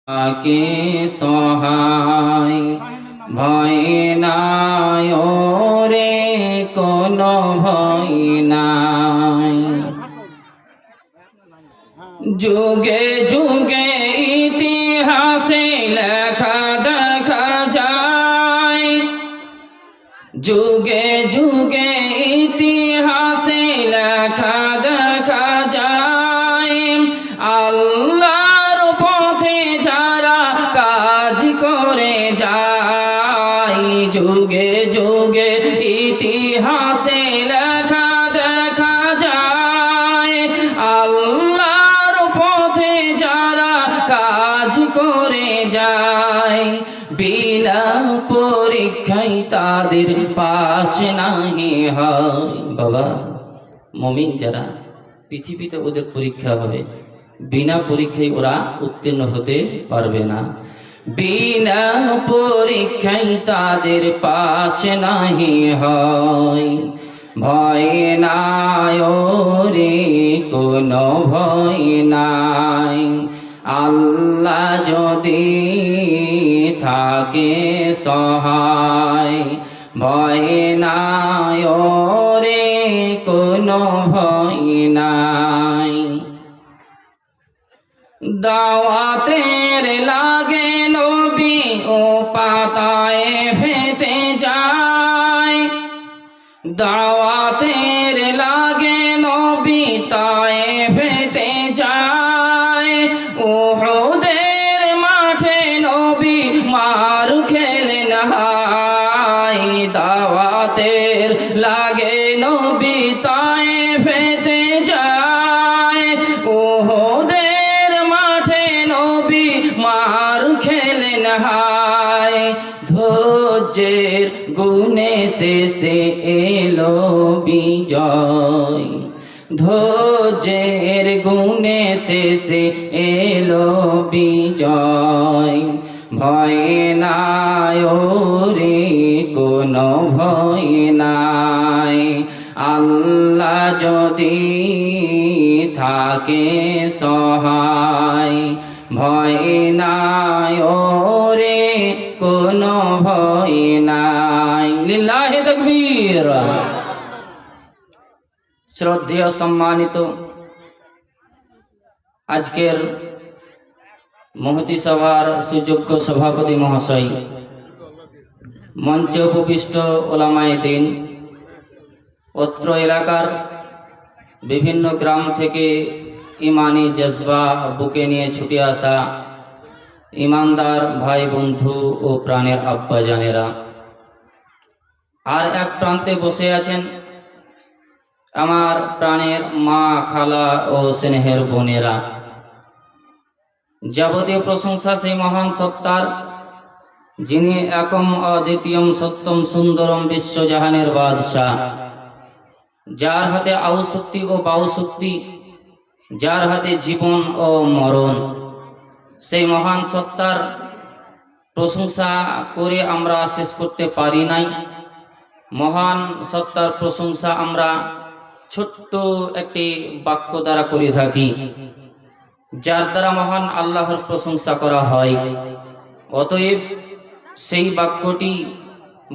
তাকে সহায় ভয় নাই রে কোনো ভয় নাই। যুগে যুগে ইতিহাসে লেখা দেখা যায়, যুগে যুগে ইতিহাসে লেখা দেখা যায়। আল্লাহর পথে যারা কাজ করে যায়, যুগে যুগে ইতিহাসে লেখা দেখা যায়। আল্লাহর পথে যারা কাজ করে যায়, বিনা পরীক্ষায় তাদের পাশ নাহি হয়। বাবা, মুমিন যারা, পৃথিবীতে ওদের পরীক্ষা হবে, বিনা পরীক্ষায় ওরা উত্তীর্ণ হতে পারবে না। বিনা পরীক্ষায় তাদের পাশ নাহি হয়। ভয় নাই রে কোনো ভয় নাই। আল্লাহ যদি থাকে সহায়, ভয় নাই রে কোনো ভয় নাই। দাওয়াতের লাগে নবী ও পাতায় ফেতে যায়, দাওয়াতের লাগে নবী তায়ে ফেতে যায়। উহুদের মাঠে নবী মার খেলেন হায়, দাওয়াতের লাগে নবী তায়ে ফেতে যায়। উহুদের মাঠে নবী মার খেলেন হায়। ধৈর্যের গুণে শেষে এলো বিজয়, ধৈর্যের গুণে শেষে এলো বিজয়। ভয় নাই রে কোনো ভয় নাই। আল্লাহ যদি থাকে সহায়, ভয় নাই রে কোনো ভয় নাই। লিল্লাহি তাকবীর। শ্রদ্ধেয় সম্মানিত আজকের মহতি সভার সুযোগ্য সভাপতি মহাশয়, মঞ্চে উপবিষ্ট ওলামায়ে দ্বীন, অত্র এলাকার বিভিন্ন গ্রাম থেকে ইমানি জজবা বুকে নিয়ে ছুটে আসা ইমানদার ভাই বন্ধু ও প্রাণের আব্বা জানেরা, আর এক প্রান্তে বসে আছেন আমার প্রাণের মা, খালা ও স্নেহের বোনেরা। যাবতীয় প্রশংসা সেই মহান সত্তার, যিনি একম অদ্বিতীয়ম সত্যম সুন্দরম বিশ্বজাহানের বাদশাহ, যার হাতে আউশক্তি ও বাউশক্তি, যার হাতে জীবন ও মরণ। সেই মহান সত্তার প্রশংসা করে আমরা শেষ করতে পারি নাই। মহান সত্তার প্রশংসা আমরা ছোট্ট একটি বাক্য দ্বারা করে থাকি, যার দ্বারা মহান আল্লাহর প্রশংসা করা হয়। অতএব সেই বাক্যটি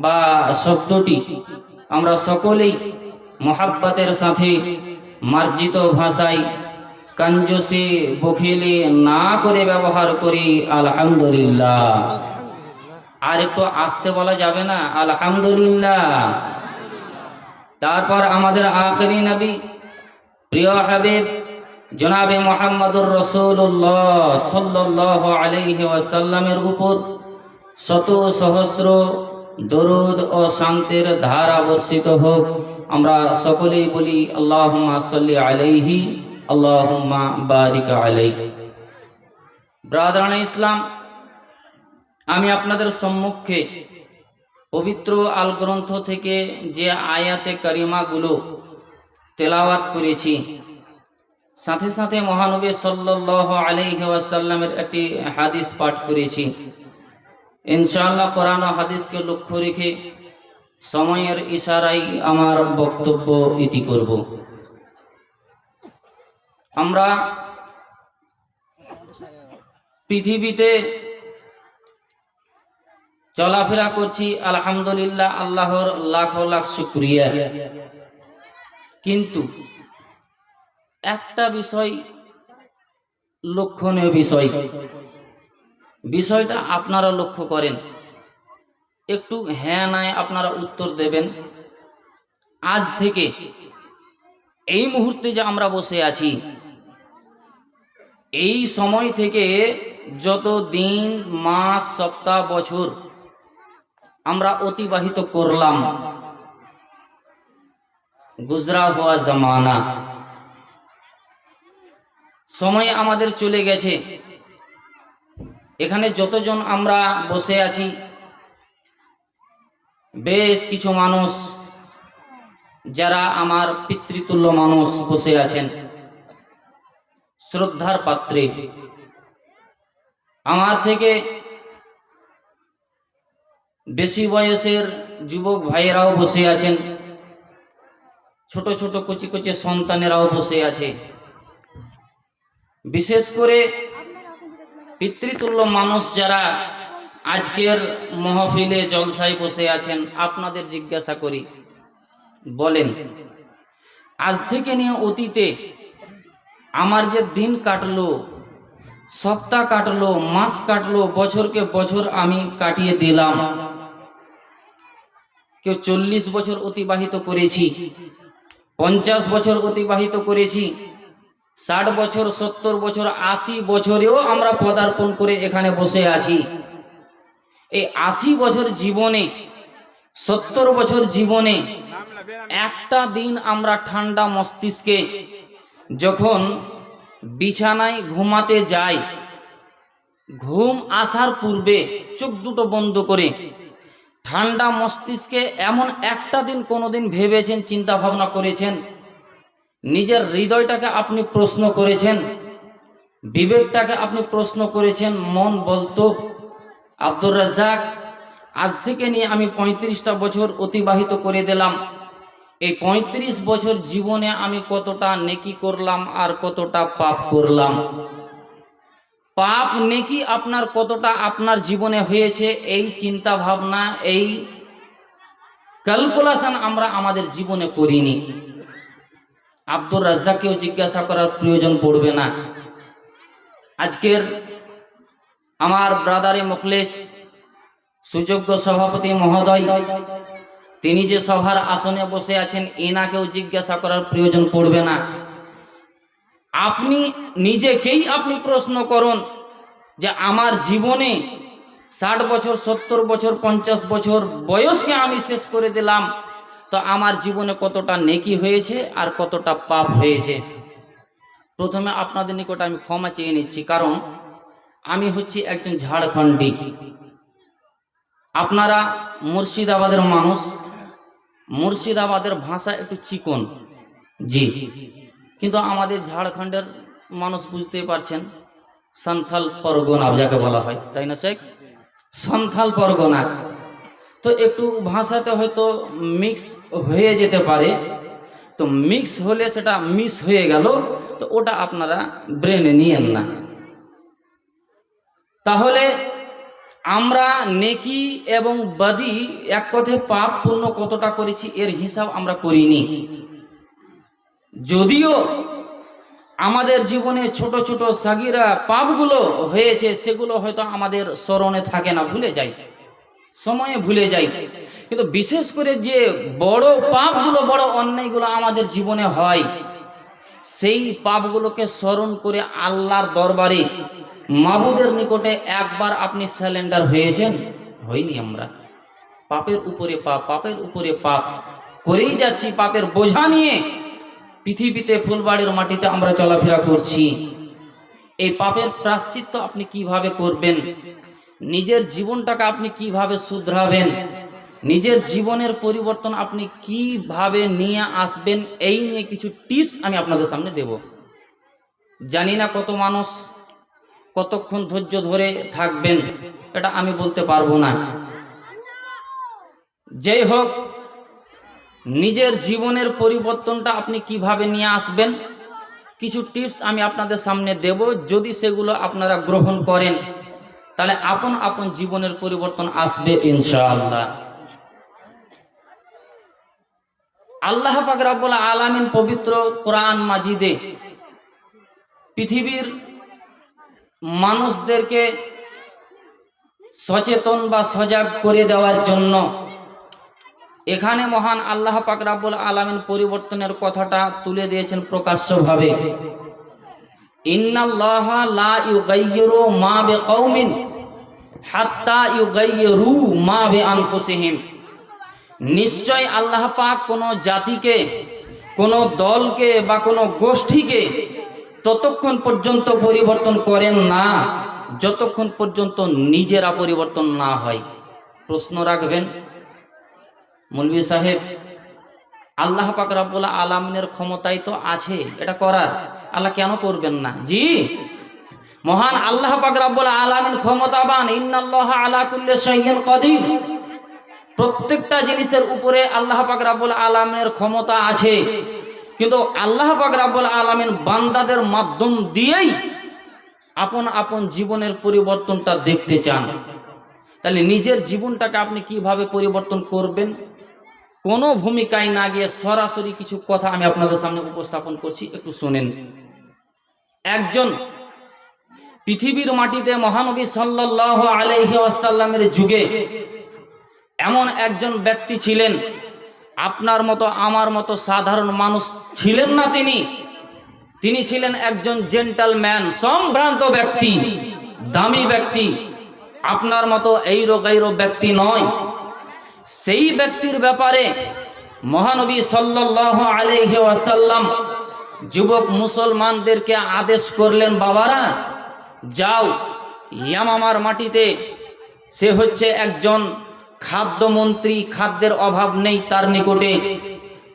বা শব্দটি আমরা সকলেই মহাব্বতের সাথে মার্জিত ভাষায় কাঞ্জসে বখিলে না করে ব্যবহার করি আলহামদুলিল্লাহ। আর একটু আস্তে বলা যাবে না? আলহামদুলিল্লাহ। তারপর আমাদের আখেরি নবী, প্রিয় হাবিব জনাবে মুহাম্মদুর রাসূলুল্লাহ সাল্লাল্লাহু আলাইহি ওয়াসাল্লামের উপর শত সহস্র দরুদ ও শান্তির ধারা বর্ষিত হোক। আমরা সকলেই বলি আল্লাহুম্মা সাল্লি আলাইহি, আল্লাহুম্মা বারিক আলাইহি। ব্রাদারানে ইসলাম, আমি আপনাদের সম্মুখে পবিত্র আল গ্রন্থ থেকে যে আয়াতে কারিমাগুলো তেলাওয়াত করেছি, সাথে সাথে মহানবী সাল্লাল্লাহু আলাইহি ওয়াসাল্লামের একটি হাদিস পাঠ করেছি। ইনশাআল্লাহ কোরআন ও হাদিসকে লক্ষ্য রেখে সময়ের ইশারায় আমার বক্তব্য ইতি করব। আমরা পৃথিবীতে চলাফেরা করছি, আলহামদুলিল্লাহ, আল্লাহর লাখ লাখ শুকরিয়া। কিন্তু একটা বিষয় লক্ষণীয় বিষয়টা আপনারা লক্ষ্য করেন, একটু হ্যাঁ নাই আপনারা উত্তর দেবেন। আজ থেকে এই মুহূর্তে যে আমরা বসে আছি, এই সময় থেকে যত দিন, মাস, সপ্তাহ, বছর আমরা অতিবাহিত করলাম, গুজরা হওয়া জামানা, সময় আমাদের চলে গেছে। এখানে যতজন আমরা বসে আছি, বেশ কিছু মানুষ যারা আমার পিতৃতুল্য মানুষ বসে আছেন, শ্রদ্ধার পাত্রে। আমার থেকে বেশি বয়সের যুবক ভাইয়েরাও বসে আছেন, ছোট ছোট কচি কচি সন্তানেরাও বসে আছে। বিশেষ করে পিতৃতুল্য মানুষ যারা আজকের মাহফিলে জলসায় বসে আছেন, আপনাদের জিজ্ঞাসা করি, বলেন আজ থেকে নিয়ে অতীতে আমার যে দিন কাটলো, সপ্তাহ কাটলো, মাস কাটলো, বছরকে বছর আমি কাটিয়ে দিলাম। কেউ 40 বছর অতিবাহিত করেছি, 50 বছর অতিবাহিত করেছি, 60 বছর, 70 বছর, 80 বছরেও আমরা পদার্পণ করে এখানে বসে আছি। এই 80 বছর জীবনে, 70 বছর জীবনে একটা দিন আমরা ঠান্ডা মস্তিষ্কে যখন বিছানায় ঘুমাতে যাই, ঘুম আসার পূর্বে চোখ দুটো বন্ধ করে ঠান্ডা মস্তিষ্কে এমন একটা দিন কোনোদিন ভেবেছেন, চিন্তা ভাবনা করেছেন, নিজের হৃদয়টাকে আপনি প্রশ্ন করেছেন, বিবেকটাকে আপনি প্রশ্ন করেছেন? মন বলতো, আব্দুর রাজ্জাক, আজ থেকে নিয়ে আমি 35টা বছর অতিবাহিত করে দিলাম, এই 35 বছর জীবনে আমি কতটা নেকি করলাম আর কতটা পাপ করলাম। পাপ নেকি আপনার কতটা আপনার জীবনে হয়েছে, এই চিন্তা ভাবনা, এই ক্যালকুলেশন আমরা আমাদের জীবনে করিনি। আব্দুর রাজ্জাককেও জিজ্ঞাসা করার প্রয়োজন পড়বে না। আজকের আমার ব্রাদারে মুখলেস সুযোগ্য সভাপতি মহোদয়, তিনি যে সভার আসনে বসে আছেন, এনাকেও জিজ্ঞাসা করার প্রয়োজন পড়বে না। আপনি নিজেকেই আপনি প্রশ্ন করুন যে আমার জীবনে 60 বছর, 70 বছর, 50 বছর বয়সকে আমি শেষ করে দিলাম, তো আমার জীবনে কতটা নেকি হয়েছে আর কতটা পাপ হয়েছে। প্রথমে আপনাদের নিকট আমি ক্ষমা চেয়ে নিচ্ছি, কারণ আমি হচ্ছি একজন ঝাড়খণ্ডী। আপনারা মুর্শিদাবাদের মানুষ, মুর্শিদাবাদের ভাষা একটু চিকন, জি, কিন্তু আমাদের ঝাড়খণ্ডের মানুষ বুঝতেই পারছেন, সান্থাল পরগনা যাকে বলা হয়, তাই না শেখ? সান্থাল পরগনা, তো একটু ভাষাতে হয়তো মিক্স হয়ে যেতে পারে, তো মিক্স হলে সেটা মিস হয়ে গেল, তো ওটা আপনারা ব্রেনে নিয়েন না। তাহলে আমরা নেকি এবং বদি, এক কথায় পাপ পুণ্য কতটা করেছি এর হিসাব আমরা করিনি। যদিও আমাদের জীবনে ছোট ছোট সাগিরা পাপগুলো হয়েছে, সেগুলো হয়তো আমাদের স্মরণে থাকে না, ভুলে যাই, সময়ে ভুলে যাই। কিন্তু বিশেষ করে যে বড় পাপগুলো, বড় অন্যায়গুলো আমাদের জীবনে হয়, সেই পাপগুলোকে স্মরণ করে আল্লাহর দরবারে, মাবুদের নিকটে একবার আপনি স্যালেন্ডার হয়েছেন? হয়নি। আমরা পাপের উপরে পাপ, পাপের উপরে পাপ করেই যাচ্ছি। পাপের বোঝা নিয়ে পৃথিবীতে, ফুলবাড়ির মাটিতে আমরা চলাফেরা করছি। এই পাপের প্রায়শ্চিত্ত আপনি কিভাবে করবেন, নিজের জীবনটাকে আপনি কিভাবে শুধরাবেন, নিজের জীবনের পরিবর্তন আপনি কিভাবে নিয়ে আসবেন, এই নিয়ে কিছু টিপস আমি আপনাদের সামনে দেব। জানি না কত মানুষ কতক্ষণ ধৈর্য ধরে থাকবেন, এটা আমি বলতে পারবো না। যাই হোক, নিজের জীবনের পরিবর্তনটা আপনি কিভাবে নিয়ে আসবেন, কিছু টিপস আমি আপনাদের সামনে দেব। যদি সেগুলো আপনারা গ্রহণ করেন তাহলে আপন আপন জীবনের পরিবর্তন আসবে ইনশাআল্লাহ। আল্লাহ পাক রব্বুল আলামিন পবিত্র কোরআন মাজিদে পৃথিবীর মানুষদেরকে সচেতন বা সজাগ করে দেওয়ার জন্য এখানে মহান আল্লাহ পাক রব্বুল আলামিন পরিবর্তনের কথাটা তুলে দিয়েছেন প্রকাশ্যভাবে। ইন্নাল্লাহা লা ইউগাইয়িরু মা বিকাউমিন হাত্তা ইউগাইয়িরু মা বিআনফুসিহিম। নিশ্চয় আল্লাহ পাক কোনো জাতিকে, কোনো দলকে বা কোনো গোষ্ঠীকে ততক্ষণ পর্যন্ত পরিবর্তন করেন না যতক্ষণ পর্যন্ত নিজেরা পরিবর্তন না হয়। প্রশ্ন রাখবেন, মৌলভী সাহেব, আল্লাহ পাক রব্বুল আলামিনের ক্ষমতাই তো আছে এটা করার, আল্লাহ কেন করবেন না? জি, মহান আল্লাহ পাক রব্বুল আলামিন ক্ষমতাবান। ইন্নাল্লাহা আলা কুল্লি শাইইন কাদির। প্রত্যেকটা জিনিসের উপরে আল্লাহ পাক রব্বুল আলামিনের ক্ষমতা আছে, কিন্তু আল্লাহ পাক রব্বুল আলামিন বান্দাদের মাধ্যম দিয়েই আপন আপন জীবনের পরিবর্তনটা দেখতে চান। তাহলে নিজের জীবনটাকে আপনি কিভাবে পরিবর্তন করবেন? কোনো ভূমিকায় না গিয়ে সরাসরি কিছু কথা আমি আপনাদের সামনে উপস্থাপন করছি, একটু শুনেন। একজন পৃথিবীর মাটিতে মহানবী সাল্লাল্লাহু আলাইহি ওয়াসাল্লামের যুগে এমন একজন ব্যক্তি ছিলেন, আপনার মতো আমার মতো সাধারণ মানুষ ছিলেন না। তিনি ছিলেন একজন জেন্টালম্যান, সম্ভ্রান্ত ব্যক্তি, দামি ব্যক্তি, আপনার মতো এইরো গাইরো ব্যক্তি নয়। সেই ব্যক্তির ব্যাপারে মহানবী সাল্লাল্লাহু আলাইহি ওয়াসাল্লাম যুবক মুসলমানদেরকে আদেশ করলেন, বাবারা যাও ইয়ামামার মাটিতে, সে হচ্ছে একজন খাদ্যমন্ত্রী, খাদ্যের অভাব নেই তার নিকটে,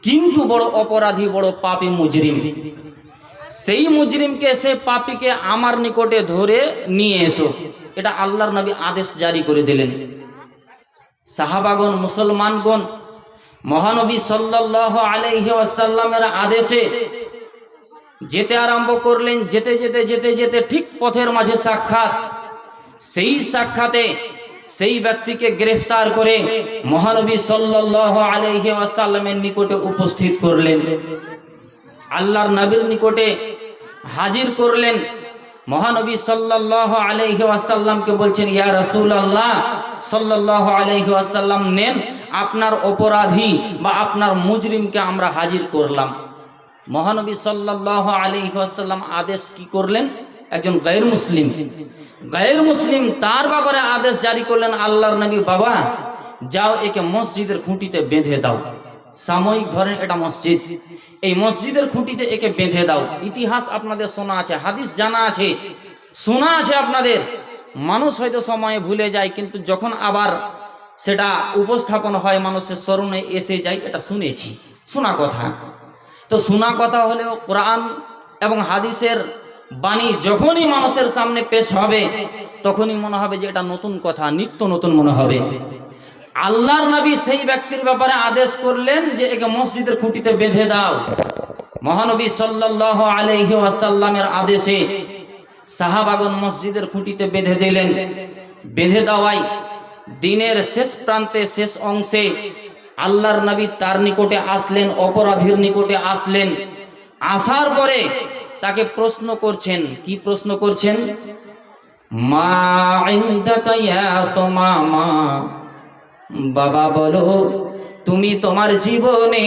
কিন্তু বড় অপরাধী, বড় পাপী মুজরিম। সেই মুজরিমকে, সে পাপীকে আমার নিকটে ধরে নিয়ে এসো। এটা আল্লাহর নবী আদেশ জারি করে দিলেন। সাহাবাগণ, মুসলমানগণ মহানবী সাল্লাল্লাহু আলাইহি ওয়াসাল্লামের আদেশে যেতে আরম্ভ করলেন। যেতে যেতে যেতে যেতে ঠিক পথের মাঝে সাক্ষাৎ। সেই সাক্ষাতে সেই ব্যক্তিকে গ্রেফতার করে মহানবী সাল্লাল্লাহু আলাইহি ওয়াসাল্লামের নিকটে উপস্থিত করলেন, আল্লাহর নবীর নিকটে হাজির করলেন। মহানবী সাল্লাল্লাহু আলাইহি ওয়াসাল্লামকে বলছেন, ইয়া রাসূলুল্লাহ সাল্লাল্লাহু আলাইহি ওয়াসাল্লাম, নেন আপনার অপরাধী বা আপনার মুজরিমকে আমরা হাজির করলাম। মহানবী সাল্লাল্লাহু আলাইহি ওয়াসাল্লাম আদেশ কি করলেন? একজন গায়র মুসলিম তার ব্যাপারে আদেশ জারি করলেন আল্লাহর নবী, বাবা যাও একে মসজিদের খুঁটিতে বেঁধে দাও। সাময়িক ধরেন এটা মসজিদ, এই মসজিদের খুঁটিতে একে বেঁধে দাও। ইতিহাস আপনাদের শোনা আছে, হাদিস জানা আছে, শোনা আছে আপনাদের। মানুষ হয়তো সময়ে ভুলে যায়, কিন্তু যখন আবার সেটা উপস্থাপন হয় মানুষের স্মরণে এসে যায়। এটা শুনেছি, শোনা কথা। তো শোনা কথা হলেও কোরআন এবং হাদিসের বাণী যখনই মানুষের সামনে পেশ হবে তখনই মনে হবে যে এটা নতুন কথা, নিত্য নতুন মনে হবে। আল্লাহর নবী সেই ব্যক্তির ব্যাপারে আদেশ করলেন যে একে মসজিদের খুঁটিতে বেঁধে দাও। মহানবী সাল্লাল্লাহু আলাইহি ওয়াসাল্লামের আদেশে সাহাবাগণ মসজিদের খুঁটিতে বেঁধে দিলেন। বেঁধে দেওয়ায় দিনের শেষ প্রান্তে, শেষ অংশে আল্লাহর নবী তার নিকটে আসলেন, অপরাধীর নিকটে আসলেন। আসার পরে তাকে প্রশ্ন করছেন। কি প্রশ্ন করছেন? মা ইনদাকা ইয়া সুমামা, বাবা বলো তুমি তোমার জীবনে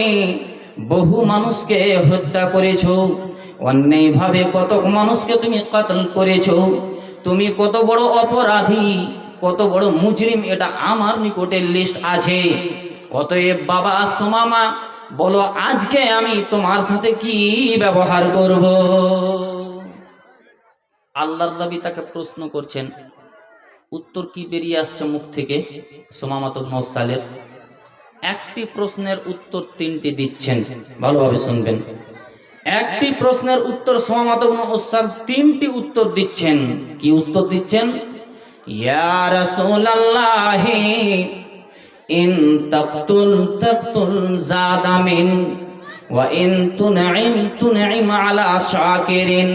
বহু মানুষকে হত্যা করেছো, অন্যায়ভাবে কত মানুষকে তুমি কতল করেছো, তুমি কত বড় অপরাধী, কত বড় মুজরিম, এটা আমার নিকটে লিস্ট আছে। অতএব বাবা সুমামা বলো আজকে আমি তোমার সাথে কি ব্যবহার করব? আল্লাহর নবী তাকে প্রশ্ন করছেন। উত্তর কি বেরিয়ে আসছে মুখ থেকে? সুমামা ইবনে উসালের একটি প্রশ্নের উত্তর তিনটি দিচ্ছেন, ভালোভাবে শুনবেন। একটি প্রশ্নের উত্তর সুমামা ইবনে উসাল তিনটি উত্তর দিচ্ছেন। কি উত্তর দিচ্ছেন? ইয়া রাসূলুল্লাহ ইন তাকতুল তাকতুল জাদামিন ওয়া ইন তুনঈম আলা শাকিরিন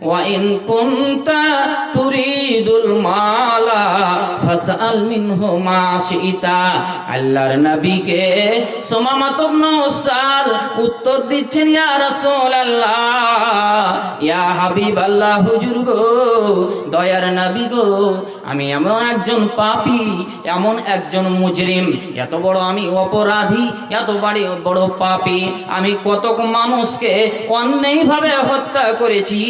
ওয়া ইন কুনতা তুরিদুল মালা ফাসআল মিনহু মা শিতা। আল্লাহর নবীকে সুমামা ইবনে উসাল উত্তর দিচ্ছেন, ইয়া রাসূলুল্লাহ, ইয়া হাবিবাল্লাহ, হুজুর গো, দয়ার নবী গো, আমি এমন একজন পাপী, এমন একজন মুজরিম, এত বড় আমি অপরাধী, এত বড় পাপী, আমি কত মানুষকে অন্যায়ভাবে হত্যা করেছি।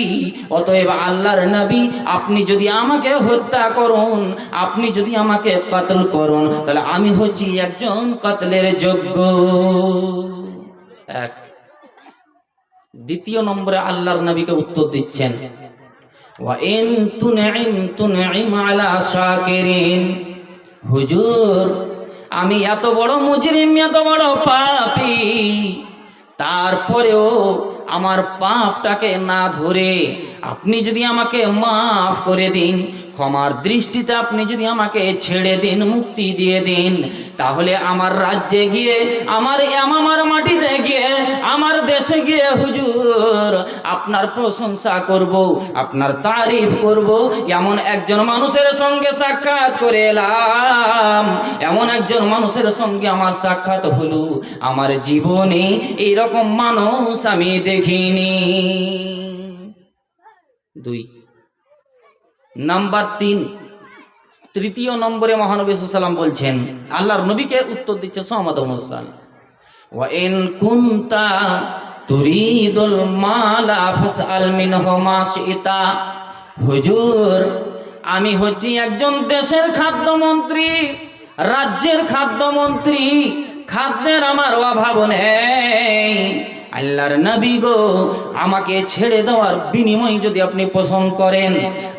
অতএব আল্লাহর নবী, আপনি যদি আমাকে হত্যা করুন, আপনি যদি আমাকে কতল করুন, তাহলে আমি হচ্ছি একজন কতলের যোগ্য। এক। দ্বিতীয় নম্বরে আল্লাহর নবীকে উত্তর দিচ্ছেন, ওয়া ইন তুনঈম আলা শাকিরিন, হুজুর, আমি এত বড় মুজরিম, এত বড় পাপী, তারপরেও আমার পাপটাকে না ধরে আপনি যদি আমাকে মাফ করে দিন, ক্ষমার দৃষ্টিতে আপনি যদি আমাকে ছেড়ে দিন, মুক্তি দিয়ে দিন, তাহলে আমার রাজ্যে গিয়ে, আমার মাটিতে গিয়ে, আমার দেশে গিয়ে হুজুর আপনার প্রশংসা করব, আপনার তারিফ করব। এমন একজন মানুষের সঙ্গে সাক্ষাৎ করে এলাম, এমন একজন মানুষের সঙ্গে আমার সাক্ষাৎ হলো, আমার জীবনে এইরকম মানুষ আমি দেখিনি। 2 নাম্বার 3, তৃতীয় নম্বরে মহানবী সাল্লাল্লাহু আলাইহি ওয়াসাল্লাম বলছেন, আল্লাহর নবীকে উত্তর দিচ্ছে সুমামা ইবনে উসাল, ওয়া ইন কুনতা তুরিদুল মালা ফাসআল মিনহু মা শিতা। হুজুর, আমি হচ্ছি একজন দেশের খাদ্যমন্ত্রী, রাজ্যের খাদ্যমন্ত্রী, খাদ্যের আমার অভাব নেই। আল্লাহর নবী গো, আমাকে ছেড়ে দেওয়ার বিনিময় যদি আপনি পছন্দ করেন,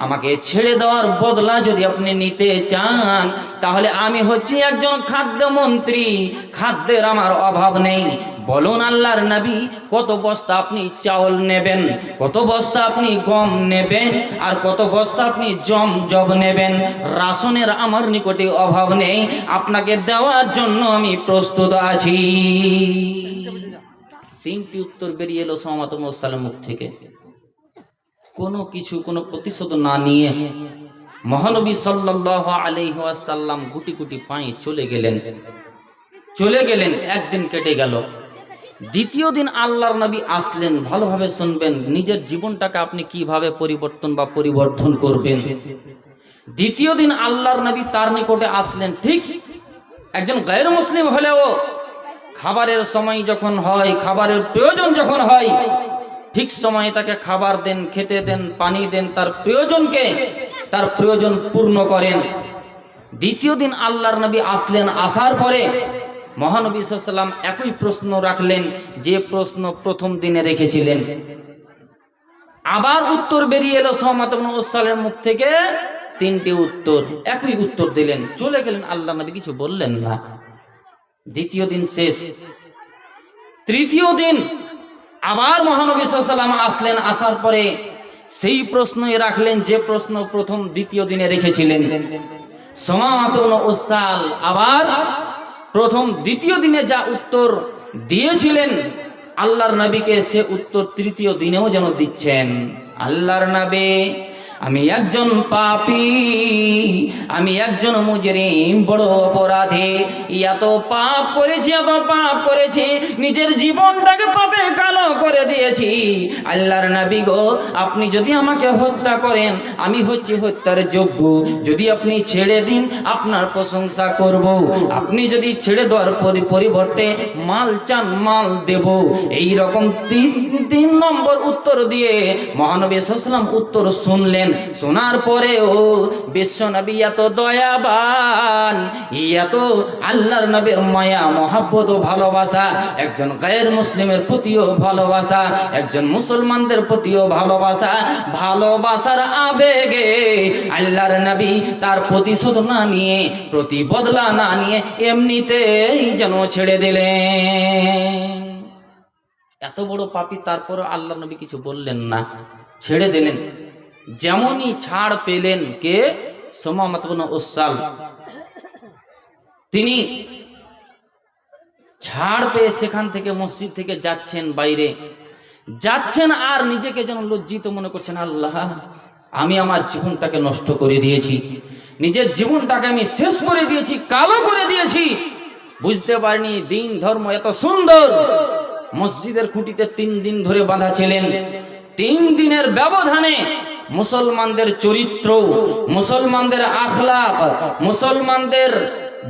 আমাকে ছেড়ে দেওয়ার বদলা যদি আপনি নিতে চান, তাহলে আমি হচ্ছি একজন খাদ্যমন্ত্রী, খাদ্যের আমার অভাব নেই। বলুন আল্লাহর নবী, কত বস্তা আপনি চাউল নেবেন, কত বস্তা আপনি গম নেবেন, আর কত বস্তা আপনি জব নেবেন? রাশনের আমার নিকটে অভাব নেই, আপনাকে দেওয়ার জন্য আমি প্রস্তুত আছি। 3টি উত্তর বেরিয়ে এলো সুমামা ইবনে উসালের মুখ থেকে। কোনো প্রতিশোধ না নিয়ে মহানবী সাল্লাল্লাহু আলাইহি ওয়াসাল্লাম গুটি গুটি পায়ে চলে গেলেন। একদিন কেটে গেল। দ্বিতীয় দিন আল্লাহর নবী আসলেন। ভালোভাবে শুনবেন, নিজের জীবনটাকে আপনি কিভাবে পরিবর্তন করবেন। দ্বিতীয় দিন আল্লাহর নবী তার নিকটে আসলেন। ঠিক একজন গায়র মুসলিম হলেও খাবারের সময় যখন হয়, খাবারের প্রয়োজন যখন হয়, ঠিক সময়ে তাকে খাবার দেন, খেতে দেন, পানি দেন, তার প্রয়োজন পূর্ণ করেন। দ্বিতীয় দিন আল্লাহর নবী আসলেন। আসার পরে মহানবী সাল্লাল্লাহু আলাইহি ওয়াসাল্লাম একই প্রশ্ন রাখলেন যে প্রশ্ন প্রথম দিনে রেখেছিলেন। আবার উত্তর বেরিয়ে এলো সুমামা ইবনে উসালের মুখ থেকে। 3টি উত্তর, একই উত্তর দিলেন, চলে গেলেন। আল্লাহর নবী কিছু বললেন না। দ্বিতীয় দিন শেষ। তৃতীয় দিন আবার মহানবী সাল্লাল্লাহু আলাইহি ওয়াসাল্লাম আসলেন। আসার পরে সেই প্রশ্নই রাখলেন যে প্রশ্ন দ্বিতীয় দিনে রেখেছিলেন। সুমামা ইবনে উসাল আবার দ্বিতীয় দিনে যা উত্তর দিয়েছিলেন আল্লাহর নবীকে, সে উত্তর তৃতীয় দিনেও যেন দিচ্ছেন। আল্লাহর নবী, আমি একজন পাপী, আমি একজন মুজরিম, বড় অপরাধী, এত পাপ করেছি, নিজের জীবনটাকে পাপে কালো করে দিয়েছি। আল্লাহর নবী গো, আপনি যদি আমাকে হত্যা করেন, আমি হচ্ছি হত্যার যোগ্য। যদি আপনি ছেড়ে দিন, আপনার প্রশংসা করব। আপনি যদি ছেড়ে দেওয়ার পরিবর্তে মাল চান, মাল দেব। এই রকম 3 নম্বর উত্তর দিয়ে মহানবী সাল্লাল্লাহু আলাইহি ওয়াসাল্লাম উত্তর শুনলেন। শোনার পরেও বিশ্ব নবী এত দয়াবান, এত আল্লাহর নবীর মায়া মহব্বত ও ভালোবাসা, একজন গায়র মুসলিমের প্রতিও ভালোবাসা, একজন মুসলমানদের প্রতিও ভালোবাসার আবেগে আল্লাহর নবী তার প্রতিশোধ না নিয়ে, প্রতিবদলা না নিয়ে এমনিতেই যেন ছেড়ে দিলেন। এত বড় পাপী, তারপরে আল্লাহর নবী কিছু বললেন না, ছেড়ে দিলেন। যেমনই ছাড় পেলেন কে? সুমামা ইবনে উসাল। তিনি ছাড় পেয়ে সেখান থেকে মসজিদ থেকে যাচ্ছেন, বাইরে যাচ্ছেন আর নিজেকে যেন লজ্জিত মনে করছেন, আল্লাহ আমি আমার জীবনটাকে নষ্ট করে দিয়েছি, নিজের জীবনটাকে আমি শেষ করে দিয়েছি, কালো করে দিয়েছি। বুঝতে পারিনি দিন ধর্ম এত সুন্দর। মসজিদের খুঁটিতে 3 দিন ধরে বাঁধা ছিলেন। 3 দিনের ব্যবধানে মুসলমানদের চরিত্র, মুসলমানদের আখলাক, মুসলমানদের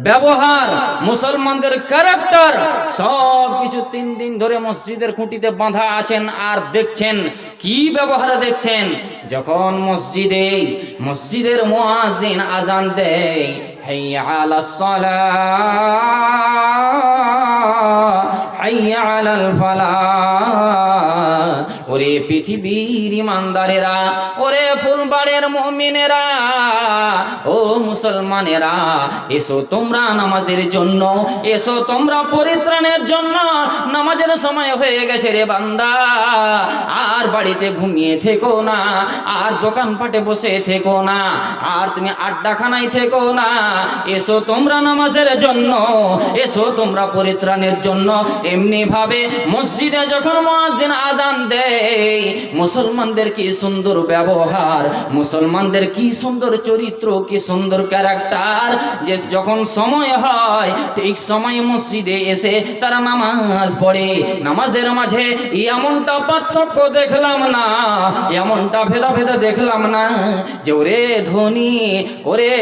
ব্যবহার, মুসলমানদের ক্যারেক্টার সব কিছু 3 দিন ধরে মসজিদের খুঁটিতে বাঁধা আছেন। আর দেখছেন কি ব্যবহার দেখছেন, যখন মসজিদের মুয়াজ্জিন আজান দেয়, হাইয়া আলাস সালাহ হাইয়া আলাল ফালাহ, ওরে পৃথিবীর ইমানদারেরা, ওরে ফুলবাড়ির মুমিনেরা, ও মুসলমানেরা, এসো তোমরা নামাজের জন্য, এসো তোমরা পরিত্রাণের জন্য। নামাজের সময় হয়ে গেছে রে বান্দা, আর বাড়িতে ঘুমিয়ে থেকো না, আর দোকানপাটে বসে থেকো না, আর তুমি আড্ডাখানায় থেকো না। এসো তোমরা নামাজের জন্য, এসো তোমরা পরিত্রাণের জন্য। এমনি ভাবে মসজিদে যখন মুয়াজ্জিন আযান দেয়, মুসলমানদের কি সুন্দর ব্যবহার, মুসলমানদের কি সুন্দর চরিত্র, কি সুন্দর ক্যারেক্টার, যে যখন সময় হয় ঠিক সময় মসজিদে এসে তারা নামাজ পড়ে। নামাজের মাঝে এমনটা পার্থক্য দেখলাম না, এমনটা ভেদাভেদ দেখলাম না যে ওরে ধনী, ওরে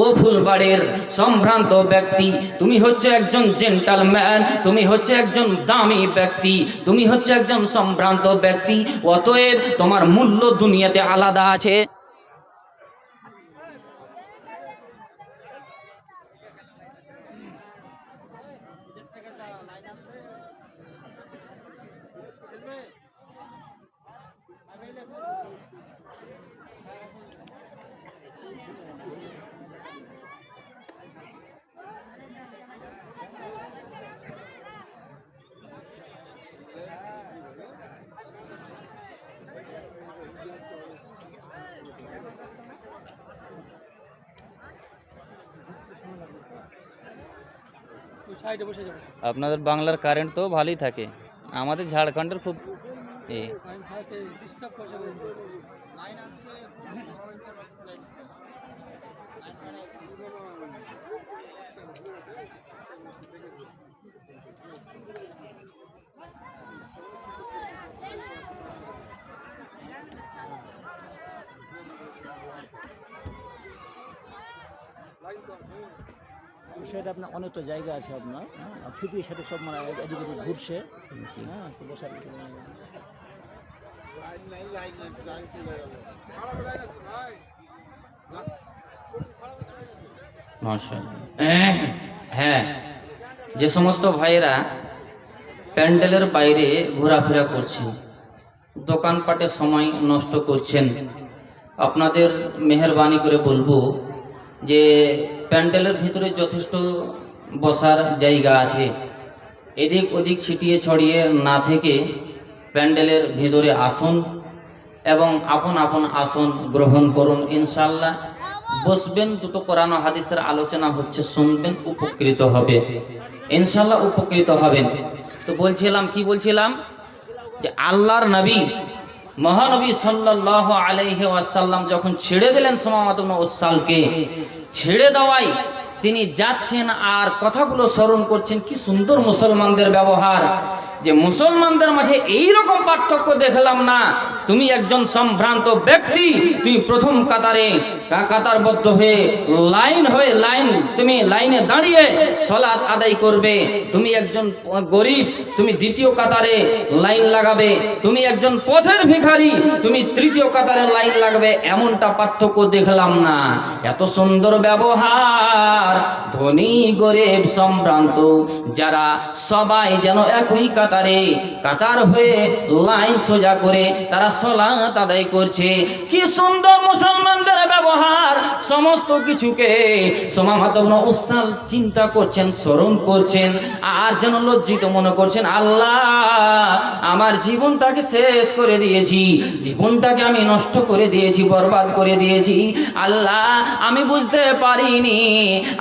ও ফুলবাড়ির সম্ভ্রান্ত ব্যক্তি, তুমি হচ্ছে একজন জেন্টালম্যান, তুমি হচ্ছে একজন দামি ব্যক্তি, তুমি হচ্ছে একজন সম্ভ্রান্ত ব্যক্তি, অতএব তোমার মূল্য দুনিয়াতে আলাদা আছে। আপনাদের বাংলার কারেন্ট তো ভালোই থাকে, আমাদের ঝাড়খণ্ডের খুব বিষয়টা আপনার অনেকটা জায়গা আছে আপনার, ফিটির সাথে সব মানে এদিকে ঘুরছে, হ্যাঁ, তো বসার কিছু নেই। হ্যাঁ, যে সমস্ত ভাইয়েরা প্যান্ডেলের বাইরে ঘোরাফেরা করছেন, দোকানপাটে সময় নষ্ট করছেন, আপনাদের মেহেরবানি করে বলবো যে প্যান্ডেলের ভিতরে যথেষ্ট বসার জায়গা আছে, এদিক ওদিক ছিটিয়ে ছড়িয়ে না থেকে প্যান্ডেলের ভিতরে আসুন এবং আপন আপন আসন গ্রহণ করুন। ইনশাআল্লাহ বসবেন, দুটো কোরআন ও হাদিসের আলোচনা হচ্ছে, শুনবেন, উপকৃত হবে, ইনশাআল্লাহ উপকৃত হবেন। তো বলছিলাম, কি বলছিলাম, যে আল্লাহর নবী মহানবী সাল্লাল্লাহু আলাইহি ওয়াসাল্লাম যখন ছেড়ে দিলেন সুমামাহ ইবনে উসালকে, ছেড়ে দেওয়ায় তিনি যাচ্ছেন আর কথাগুলো স্মরণ করছেন। কি সুন্দর মুসলমানদের ব্যবহার, যে মুসলমানদের মাঝে এই রকম পার্থক্য দেখলাম না। তুমি একজন সম্ভ্রান্ত ব্যক্তি, তুমি প্রথম কাতারবদ্ধ হয়ে তুমি লাইনে দাঁড়িয়ে সালাত আদায় করবে। তুমি একজন গরিব, তুমি দ্বিতীয় কাতারে লাইন লাগাবে। তুমি একজন পথের ভিখারি, তুমি তৃতীয় কাতারে লাইন লাগাবে। এমনটা পার্থক্য দেখলাম না। এত সুন্দর ব্যবহার, ধনী গরিব সম্ভ্রান্ত যারা সবাই যেন একই কাতারে কাতারে কাতার হয়ে লাইন সোজা করে তারা সালাত আদায় করছে। কি সুন্দর মুসলমানদের ব্যবহার, সমস্ত কিছুকে সোমামাত ইবনে উসাল চিন্তা করছেন, স্মরণ করছেন, আর যেন লজ্জিত মনে করছেন, আল্লাহ আমার জীবনটাকে শেষ করে দিয়েছি, জীবনটাকে আমি নষ্ট করে দিয়েছি, বরবাদ করে দিয়েছি। আল্লাহ আমি বুঝতে পারিনি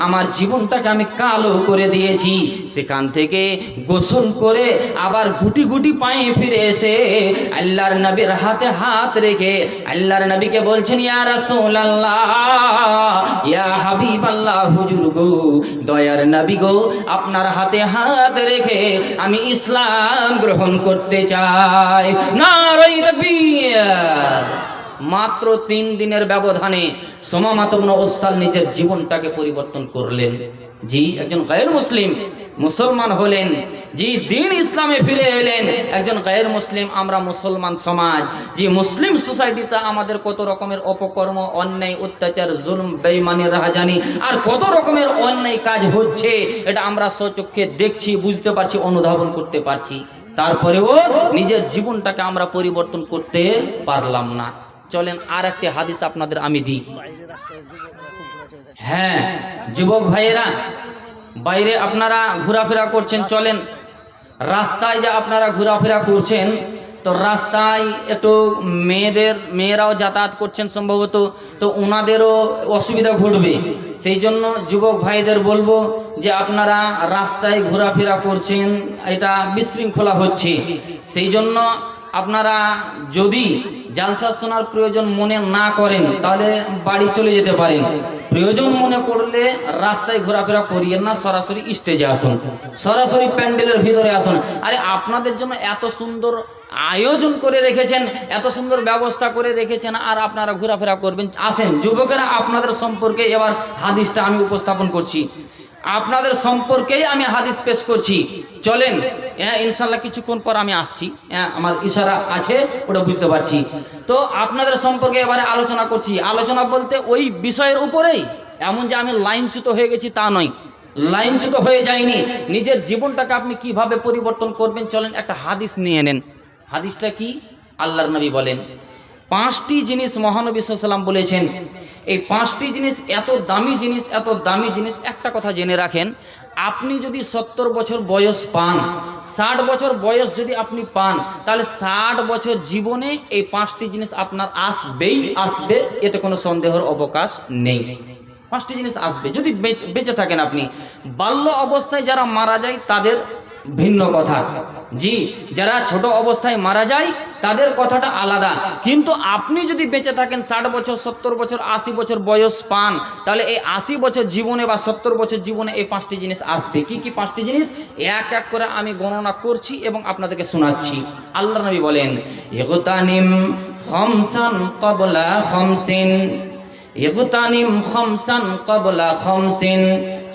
আমার জীবনটাকে আমি কালো করে দিয়েছি। সেখান থেকে গোসল করে আবার গুটি গুটি পায়ে ফিরে এসে আল্লাহর নবীর হাতে হাত রেখে আল্লাহর নবীকে বলছেন, ইয়া রাসূলুল্লাহ, ইয়া হাবিবাল্লাহ, হুজুর গো, দয়ার নবী গো, আপনার হাতে হাত রেখে আমি ইসলাম গ্রহণ করতে চাই। নারে তাকবীর। মাত্র 3 দিনের ব্যবধানে সোমামাত ইবনে উসাল নিজের জীবনটাকে পরিবর্তন করলেন। জি, একজন গায়ের মুসলিম মুসলমান হলেন। জি, দিন ইসলামে ফিরে এলেন। একজন গায়ের মুসলিম, আমরা মুসলমান সমাজ, যে মুসলিম সোসাইটিতে আমাদের কত রকমের অপকর্ম, অন্যায়, অত্যাচার, জুলম, বেঈমানি, রাহাজানি আর কত রকমের অন্যায় কাজ হচ্ছে, এটা আমরা স্বচক্ষে দেখছি, বুঝতে পারছি, অনুধাবন করতে পারছি। তারপরেও নিজের জীবনটাকে আমরা পরিবর্তন করতে পারলাম না। চলেন আর একটি হাদিস আপনাদের আমি দিই। হ্যাঁ যুবক ভাইয়েরা, বাইরে আপনারা ঘোরাফেরা করছেন, চলেন রাস্তায় যা আপনারা ঘোরাফেরা করছেন, তো রাস্তায় একটু মেয়েরাও যাতায়াত করছেন সম্ভবত, তো ওনাদেরও অসুবিধা ঘটবে। সেই জন্য যুবক ভাইদের বলবো যে আপনারা রাস্তায় ঘোরাফেরা করছেন, এটা বিশৃঙ্খলা হচ্ছে। সেই জন্য আপনারা যদি জালসা শোনার প্রয়োজন মনে না করেন তাহলে বাড়ি চলে যেতে পারেন। প্রয়োজন মনে করলে রাস্তায় ঘোরাফেরা করিয়েন না, সরাসরি স্টেজে আসুন, সরাসরি প্যান্ডেলের ভিতরে আসুন। আরে আপনাদের জন্য এত সুন্দর আয়োজন করে রেখেছেন, এত সুন্দর ব্যবস্থা করে রেখেছেন, আর আপনারা ঘোরাফেরা করবেন। আসেন যুবকেরা, আপনাদের সম্পর্কে এবার হাদিসটা আমি উপস্থাপন করছি, আপনাদের সম্পর্কেই আমি হাদিস পেশ করছি। চলেন, হ্যাঁ ইনশাল্লাহ কিছুক্ষণ পর আমি আসছি, হ্যাঁ আমার ইশারা আছে, ওটা বুঝতে পারছি। তো আপনাদের সম্পর্কে এবারে আলোচনা করছি। আলোচনা বলতে ওই বিষয়ের উপরেই, এমন যে আমি লাইনচ্যুত হয়ে গেছি তা নয়, লাইনচ্যুত হয়ে যায়নি। নিজের জীবনটাকে আপনি কিভাবে পরিবর্তন করবেন, চলেন একটা হাদিস নিয়ে নেন। হাদিসটা কি? আল্লাহর নবী বলেন 5টি জিনিস মহানবী সাল্লাল্লাহু আলাইহি ওয়াসাল্লাম বলেছেন। এই 5টি জিনিস এত দামি জিনিস, এত দামি জিনিস। একটা কথা জেনে রাখেন, আপনি যদি 70 বছর বয়স পান, 60 বছর বয়স যদি আপনি পান, তাহলে 60 বছর জীবনে এই 5টি জিনিস আপনার আসবেই আসবে, এতে কোনো সন্দেহের অবকাশ নেই। 5টি জিনিস আসবে যদি বেঁচে থাকেন আপনি। বাল্য অবস্থায় যারা মারা যায় তাদের ভিন্ন কথা, জি, যারা ছোট অবস্থায় মারা যায় তাদের কথাটা আলাদা। কিন্তু আপনি যদি বেঁচে থাকেন 60 বছর, 70 বছর, 80 বছর বয়স পান, তাহলে এই 80 বছর জীবনে বা 70 বছর জীবনে এই 5টি জিনিস আসবে। কি কি 5টি জিনিস? এক এক করে আমি গণনা করছি এবং আপনাদেরকে শোনাচ্ছি। আল্লাহর নবী বলেন, ইগতানিম খামসান ক্বাবলা খামসিন, ইগতানিম খামসান ক্বাবলা খামসিন,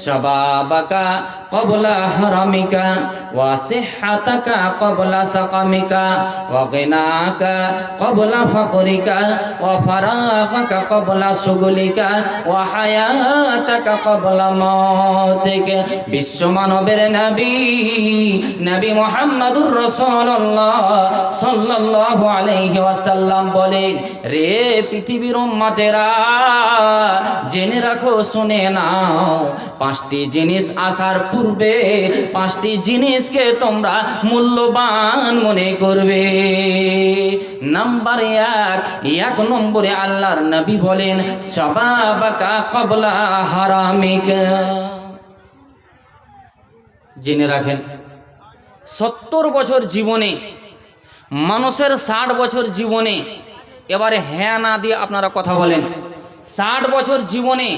শাবাবাকা ক্বাবলা হারামিকা, ওয়া সিহহাতাকা ক্বাবলা সাকামিকা, ওয়া গিনাকা ক্বাবলা ফাকরিকা, ওয়া ফারাগাকা ক্বাবলা শুগলিকা, ওয়া হায়াতাকা ক্বাবলা মাউতিকা। বিশ্বমানবের নবী, নবী মুহাম্মদুর রাসূলুল্লাহ সাল্লাল্লাহু আলাইহি ওয়াসাল্লাম বলেন, রে পৃথিবীর উম্মতেরা, জেনে রাখো, শুনে নাও, 5টি জিনিস আসার পূর্বে 5টি জিনিসকে তোমরা মূল্যবান মনে করবে। নাম্বার 1 নম্বরে আল্লাহর নবী বলেন, শাবাবাকা ক্বাবলা হারামিকা। জেনে রাখেন, 70 বছর জীবনে মানুষের, 60 বছর জীবনে, এবারে হ্যাঁ না দিয়ে আপনারা কথা বলেন, 60 বছর জীবনে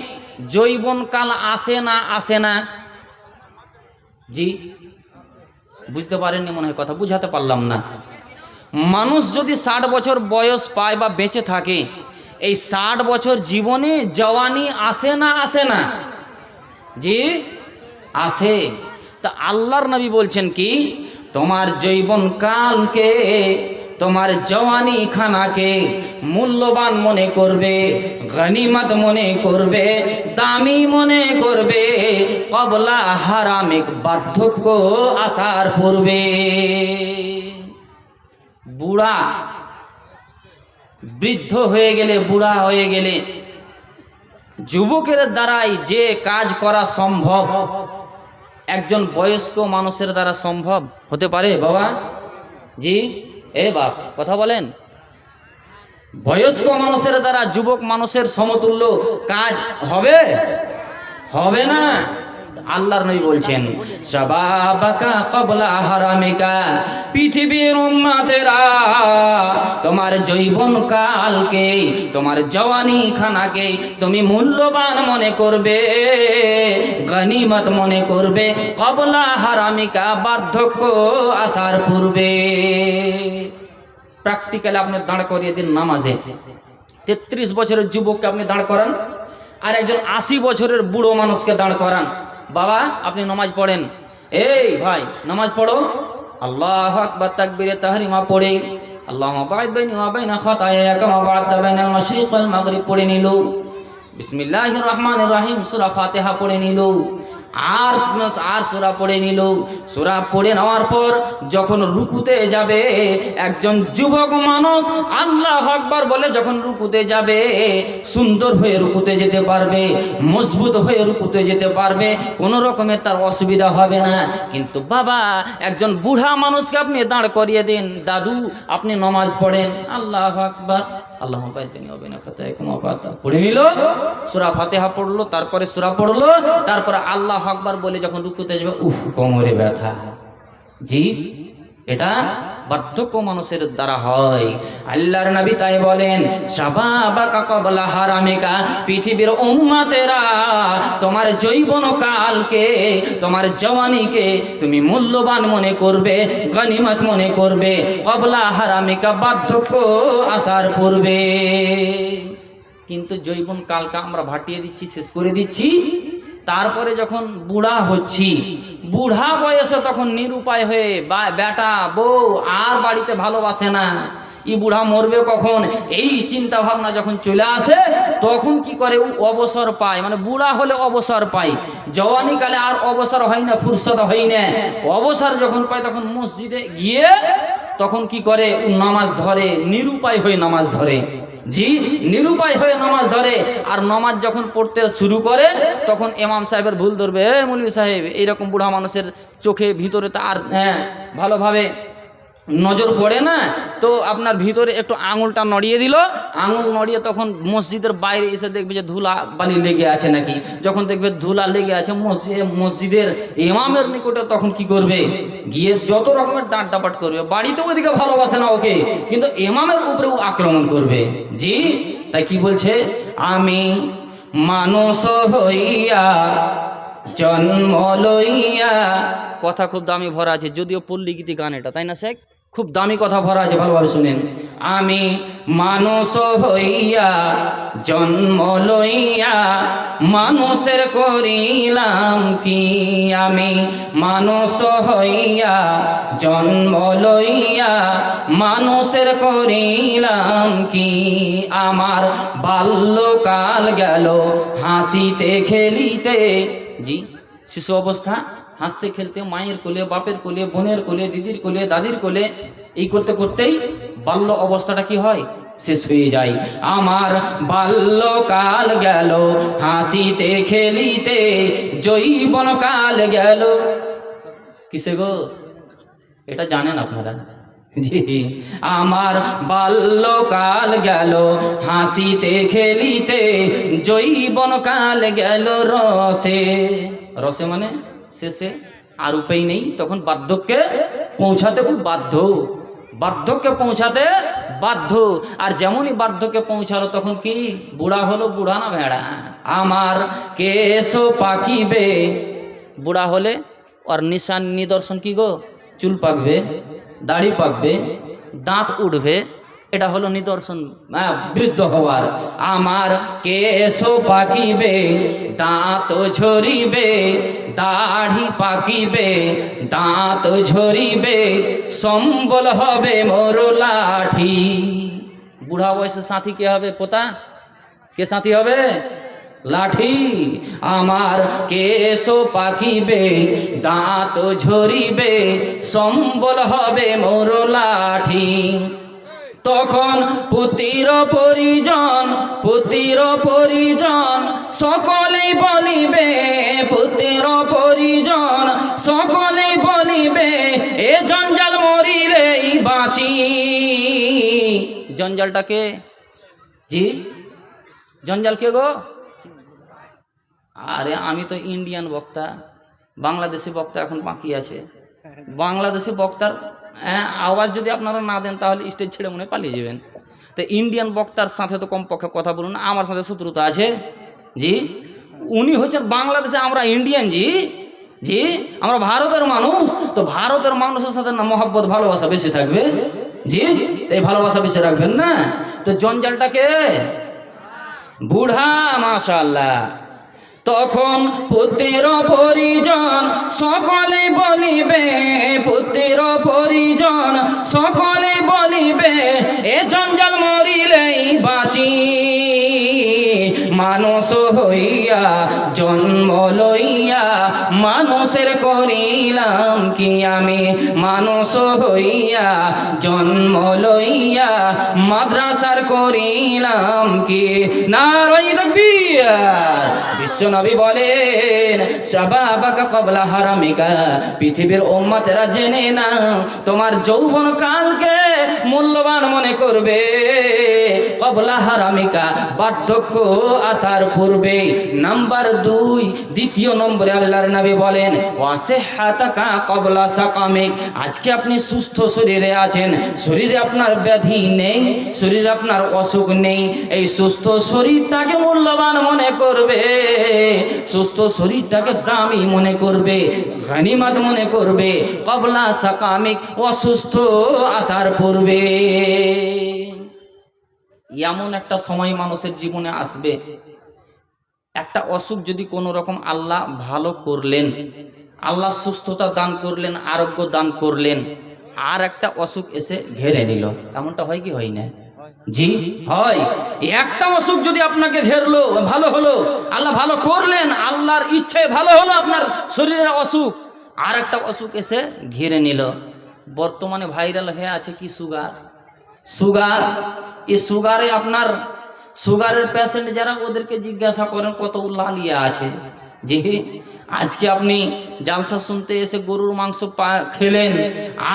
যৌবনকাল আসে না আসে না? জি, বুঝতে পারেননি মনে হয়, কথা বুঝাতে পারলাম না। মানুষ যদি 60 বছর বয়স পায় বা বেঁচে থাকে, এই 60 বছর জীবনে জওয়ানি আসে না আসে না? জি আসে। তা আল্লাহর নবী বলছেন কি, তোমার যৌবনকালকে তোমার জওয়ানি খানাকে মূল্যবান মনে করবে, গনিমত মনে করবে, দামি মনে করবে, কবলা হারামিক বার্ধক্য আসার পূর্বে। বুড়া বৃদ্ধ হয়ে গেলে, বুড়া হয়ে গেলে যুবকের দ্বারাই যে কাজ করা সম্ভব একজন বয়স্ক মানুষের দ্বারা সম্ভব হতে পারে? বাবা জি, বাপ কথা বলেন। বয়স্ক মানুষের দ্বারা যুবক মানুষের সমতুল্য কাজ হবে? হবে না। আল্লাহর নবী বলছেন, শাবাবাকা ক্বাবলা হারামিকা, পৃথিবীর উম্মতেরা তোমার যৌবন কালকে, তোমার জওয়ানি খানাকে তুমি মূল্যবান মনে করবে, গনিমত মনে করবে, ক্বাবলা হারামিকা বার্ধক্য আসার পূর্বে। প্র্যাকটিক্যালি আপনি দাঁড় করিয়ে দিন নামাজে। 33 বছরের যুবককে আপনি দাঁড় করান, আর একজন 80 বছরের বুড়ো মানুষকে দাঁড় করান। বাবা আপনি নামাজ পড়েন, এই ভাই নামাজ পড়ো, আল্লাহু আকবার তাকবীরে তাহরিমা পড়ে, আল্লাহুম্মা বা'id বাইনি ওয়া বাইনা খাতায়া কামা বা'adta বাইনাল মাশরিক ওয়াল মাগরিব পড়ে নিল, বিসমিল্লাহির রহমানির রহিম সূরা ফাতিহা পড়ে নিল, আর সূরা পড়ে নিল। সূরা পড়ে নেওয়ার পর যখন রুকুতে যাবে, একজন যুবক মানুষ আল্লাহু আকবার বলে যখন রুকুতে যাবে, সুন্দর হয়ে রুকুতে যেতে পারবে, মজবুত হয়ে রুকুতে যেতে পারবে, কোনো রকমের তার অসুবিধা হবে না। কিন্তু বাবা একজন বুড়া মানুষকে আপনি দাঁড় করিয়ে দিন, দাদু আপনি নামাজ পড়েন, আল্লাহু আকবার আল্লাহুম্মা বা'id বাইনি ওয়া বাইনা খাতায়া কামা বা'adta পড়ে নিল, সূরা ফাতিহা পড়লো, তারপরে সূরা পড়লো, তারপরে আল্লাহু আকবার বলে যখন রুকুতে যাবে, উফ কোমরে ব্যথা। জি, এটা বার্ধক্য মানুষের দ্বারা হয়। আল্লাহর নবী তাই বলেন, শাবাবাকা ক্বাবলা হারামিকা, পৃথিবীর উম্মতেরা তোমার যৌবন কালকে, তোমার জওয়ানিকে তুমি মূল্যবান মনে করবে, গনিমত মনে করবে, ক্বাবলা হারামিকা বার্ধক্য আসার পূর্বে। কিন্তু যৌবন কালকে আমরা ভাটিয়ে দিচ্ছি, শেষ করে দিচ্ছি। তারপরে যখন বুড়া হচ্ছি, বুড়া বয়সে তখন নিরুপায় হয়ে বেটা বউ আর বাড়িতে ভালোবাসে না, ই বুড়া মরবে কখন, এই চিন্তা ভাবনা যখন চলে আসে, তখন কি করে ও অবসর পায়, মানে বুড়া হলে অবসর পায়, জওয়ানি কালে আর অবসর হয় না, ফুরসত হয় না। অবসর যখন পায় তখন মসজিদে গিয়ে তখন কি করে ও নামাজ ধরে, নিরুপায় হয়ে নামাজ ধরে। জি, নিরুপায় হয়ে নামাজ ধরে। আর নামাজ যখন পড়তে শুরু করে তখন ইমাম সাহেবের ভুল ধরবে, মৌলভী সাহেব এইরকম বুড়া মানুষের চোখে ভিতরে তো আর ভালোভাবে নজর পড়ে না, তো আপনার ভিতরে একটু আঙুলটা নড়িয়ে দিল, আঙুল নড়িয়ে তখন মসজিদের বাইরে এসে দেখবে যে ধুলা বালি লেগে আছে নাকি। যখন দেখবে ধুলা লেগে আছে মসজিদের ইমামের নিকটে, তখন কি করবে, গিয়ে যত রকমের ডাঁট ডাপাট করবে। বাড়িতে ওইদিকে ভালোবাসে না ওকে, কিন্তু ইমামের উপরে ও আক্রমণ করবে। জি, তাই কি বলছে, আমি মানুষ হইয়া জন্ম লইয়া, কথা খুব দামি ভরা আছে, যদিও পল্লী গীতি গান এটা, তাই না শেখ, খুব দামি কথা ভরা আছে, ভালোভাবে শুনেন। আমি মানুষ হইয়া জন্ম লইয়া মানুষের করিলাম কি, আমি মানুষ হইয়া জন্ম লইয়া মানুষের করিলাম কি, আমার বাল্যকাল গেল হাসিতে খেলিতে। জি, শিশু অবস্থা হাসতে খেলতে, মায়ের কোলে, বাপের কোলে, বোনের কোলে, দিদির কোলে, দাদির কোলে, এই করতে করতেই বাল্য অবস্থাটা কি হয়, শেষ হয়ে যায়। আমার বাল্যকাল গেল হাসিতে খেলিতে, যৌবন কাল গেল কিসে গো, এটা জানেন আপনারা? জি, আমার বাল্যকাল গেল হাসিতে খেলিতে, যৌবন কাল গেল রসে। রসে মানে শেষে, আর উপায় নেই, তখন বার্ধক্যে পৌঁছাতে খুব বাধ্য, বার্ধক্যে পৌঁছাতে বাধ্য। আর যেমনই বার্ধক্যে পৌঁছালো তখন কি বুড়া হলো, বুড়া না ভেড়া। আমার কেশ পাকিবে, বুড়া হলে আর নিদর্শন কি গো, চুল পাকবে, দাড়ি পাকবে, দাঁত উঠবে, এটা হলো নিদর্শন বৃদ্ধ হওয়ার। আমার কেশো পাকিবে, দাঁত ঝরিবে, দাড়ি পাকিবে, দাঁত ঝরিবে, সম্বল হবে মোর লাঠি। বুড়া বয়সে সাথী কে হবে? পোতা কে সাথী হবে? লাঠি। আমার কেশো পাকিবে, দাঁত ঝরিবে, সম্বল হবে মোর লাঠি। তখন পুতির পরিজন, পুতির পরিজন সকলেই বলিবে, পুতির পরিজন সকলেই বলিবে, এ জঞ্জাল মরিলেই বাঁচি। জঞ্জালটাকে জি জঞ্জাল কে গো? আরে আমি তো ইন্ডিয়ান বক্তা, বাংলাদেশি বক্তা এখন বাকি আছে। বাংলাদেশি বক্তার আওয়াজ যদি আপনারা না দেন তাহলে স্টেজ ছেড়ে মনে পালিয়ে যাবেন। তো ইন্ডিয়ান বক্তার সাথে তো কমপক্ষে কথা বলুন। আমার সাথে শত্রুতা আছে জি? উনি হচ্ছেন বাংলাদেশে, আমরা ইন্ডিয়ান জি। জি আমরা ভারতের মানুষ, তো ভারতের মানুষের সাথে না মহব্বত ভালোবাসা বেশি থাকবে জি। এই ভালোবাসা বেশি রাখবেন না। তো জঞ্জালটাকে বুড়া, মাশাআল্লাহ। তখন পুত্রের পরিজন সকলে বলিবে, পুত্রের পরিজন সকলে বলিবে, এ জঞ্জাল মরিলেই বাঁচি। মানুষ হইয়া জন্ম লইয়া মানুষের করিলাম কি আমি, মানুষ হইয়া জন্ম লইয়া মাদ্রাসার করিলাম কি। নারায়ে তাকবীর। বিশ্বনবী বলেন শাবাবাকা ক্বাবলা হারামিকা, পৃথিবীর উম্মতেরা জেনে না তোমার যৌবন কালকে মূল্যবান মনে করবে ক্বাবলা হারামিকা, বার্ধক্য আসার পূর্বে। নাম্বার 2, দ্বিতীয় নম্বরে আল্লাহর নবী বলেন ওয়াসিহাতাকা ক্বাবলা সাকামিক, আজকে আপনি সুস্থ শরীরে আছেন, শরীরে আপনার ব্যাধি নেই, শরীরে আপনার অসুখ নেই, এই সুস্থ শরীরটাকে মূল্যবান মনে করবে, সুস্থ শরীরটাকে দামি মনে করবে, গনিমত মনে করবে ক্বাবলা সাকামিক, অসুস্থ আসার পূর্বে। এমন একটা সময় মানুষের জীবনে আসবে, একটা অসুখ যদি কোনো রকম আল্লাহ ভালো করলেন, আল্লাহ সুস্থতা দান করলেন, আরোগ্য দান করলেন, আর একটা অসুখ এসে ঘেরে নিল। এমনটা হয় কি হয় না? জি হয়। একটা অসুখ যদি আপনাকে ঘেরলো, ভালো হলো, আল্লাহ ভালো করলেন, আল্লাহর ইচ্ছে ভালো হলো আপনার শরীরের অসুখ, আর একটা অসুখ এসে ঘিরে নিল। বর্তমানে ভাইরাল হয়ে আছে কি? সুগার। সুগার, এই সুগারে আপনার সুগারের পেশেন্ট যারা, ওদেরকে জিজ্ঞাসা করেন কত লালিয়া আছে জি। আজকে আপনি জালসা শুনতে এসে গরুর মাংস খেলেন,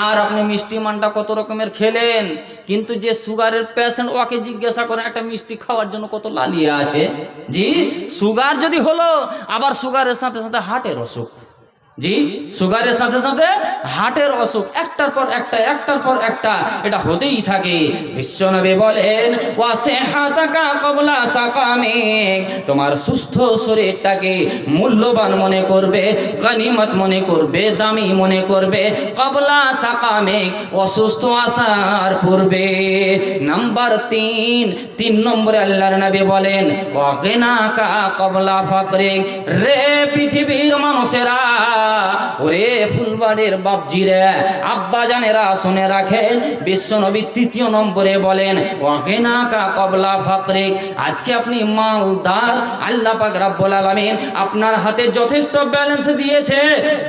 আর আপনি মিষ্টি মানটা কত রকমের খেলেন, কিন্তু যে সুগারের পেশেন্ট ওকে জিজ্ঞাসা করেন একটা মিষ্টি খাওয়ার জন্য কত লালিয়া আছে জি। সুগার যদি হলো, আবার সুগারের সাথে সাথে হার্টের অসুখ জি, সুগারের সাথে সাথে হার্টের অসুখ, একটার পর একটা, একটার পর একটা, এটা হতেই থাকে। বিশ্বনবী বলেন ওয়াসিহাতাকা ক্বাবলা সাকামিক, তোমার সুস্থ শরীরটাকে মূল্যবান মনে করবে, গনিমত মনে করবে, দামি মনে করবে ক্বাবলা সাকামিক, অসুস্থ আসার পূর্বে। নাম্বার 3 নম্বরে আল্লাহর নবী বলেন ওয়াগিনাকা ক্বাবলা ফাকরিক, রে পৃথিবীর মানুষেরা, ওরে ফুলবাড়ির বাপজিরা, আব্বা জানেরা শুনে রাখেন, বিশ্বনবী 3 নম্বরে বলেন ওয়াগিনাকা ক্বাবলা ফাকরিক, আজকে আপনি মালদার, আল্লাহ পাক রব্বুল আলামিন আপনার হাতে যথেষ্ট ব্যালেন্স দিয়েছে,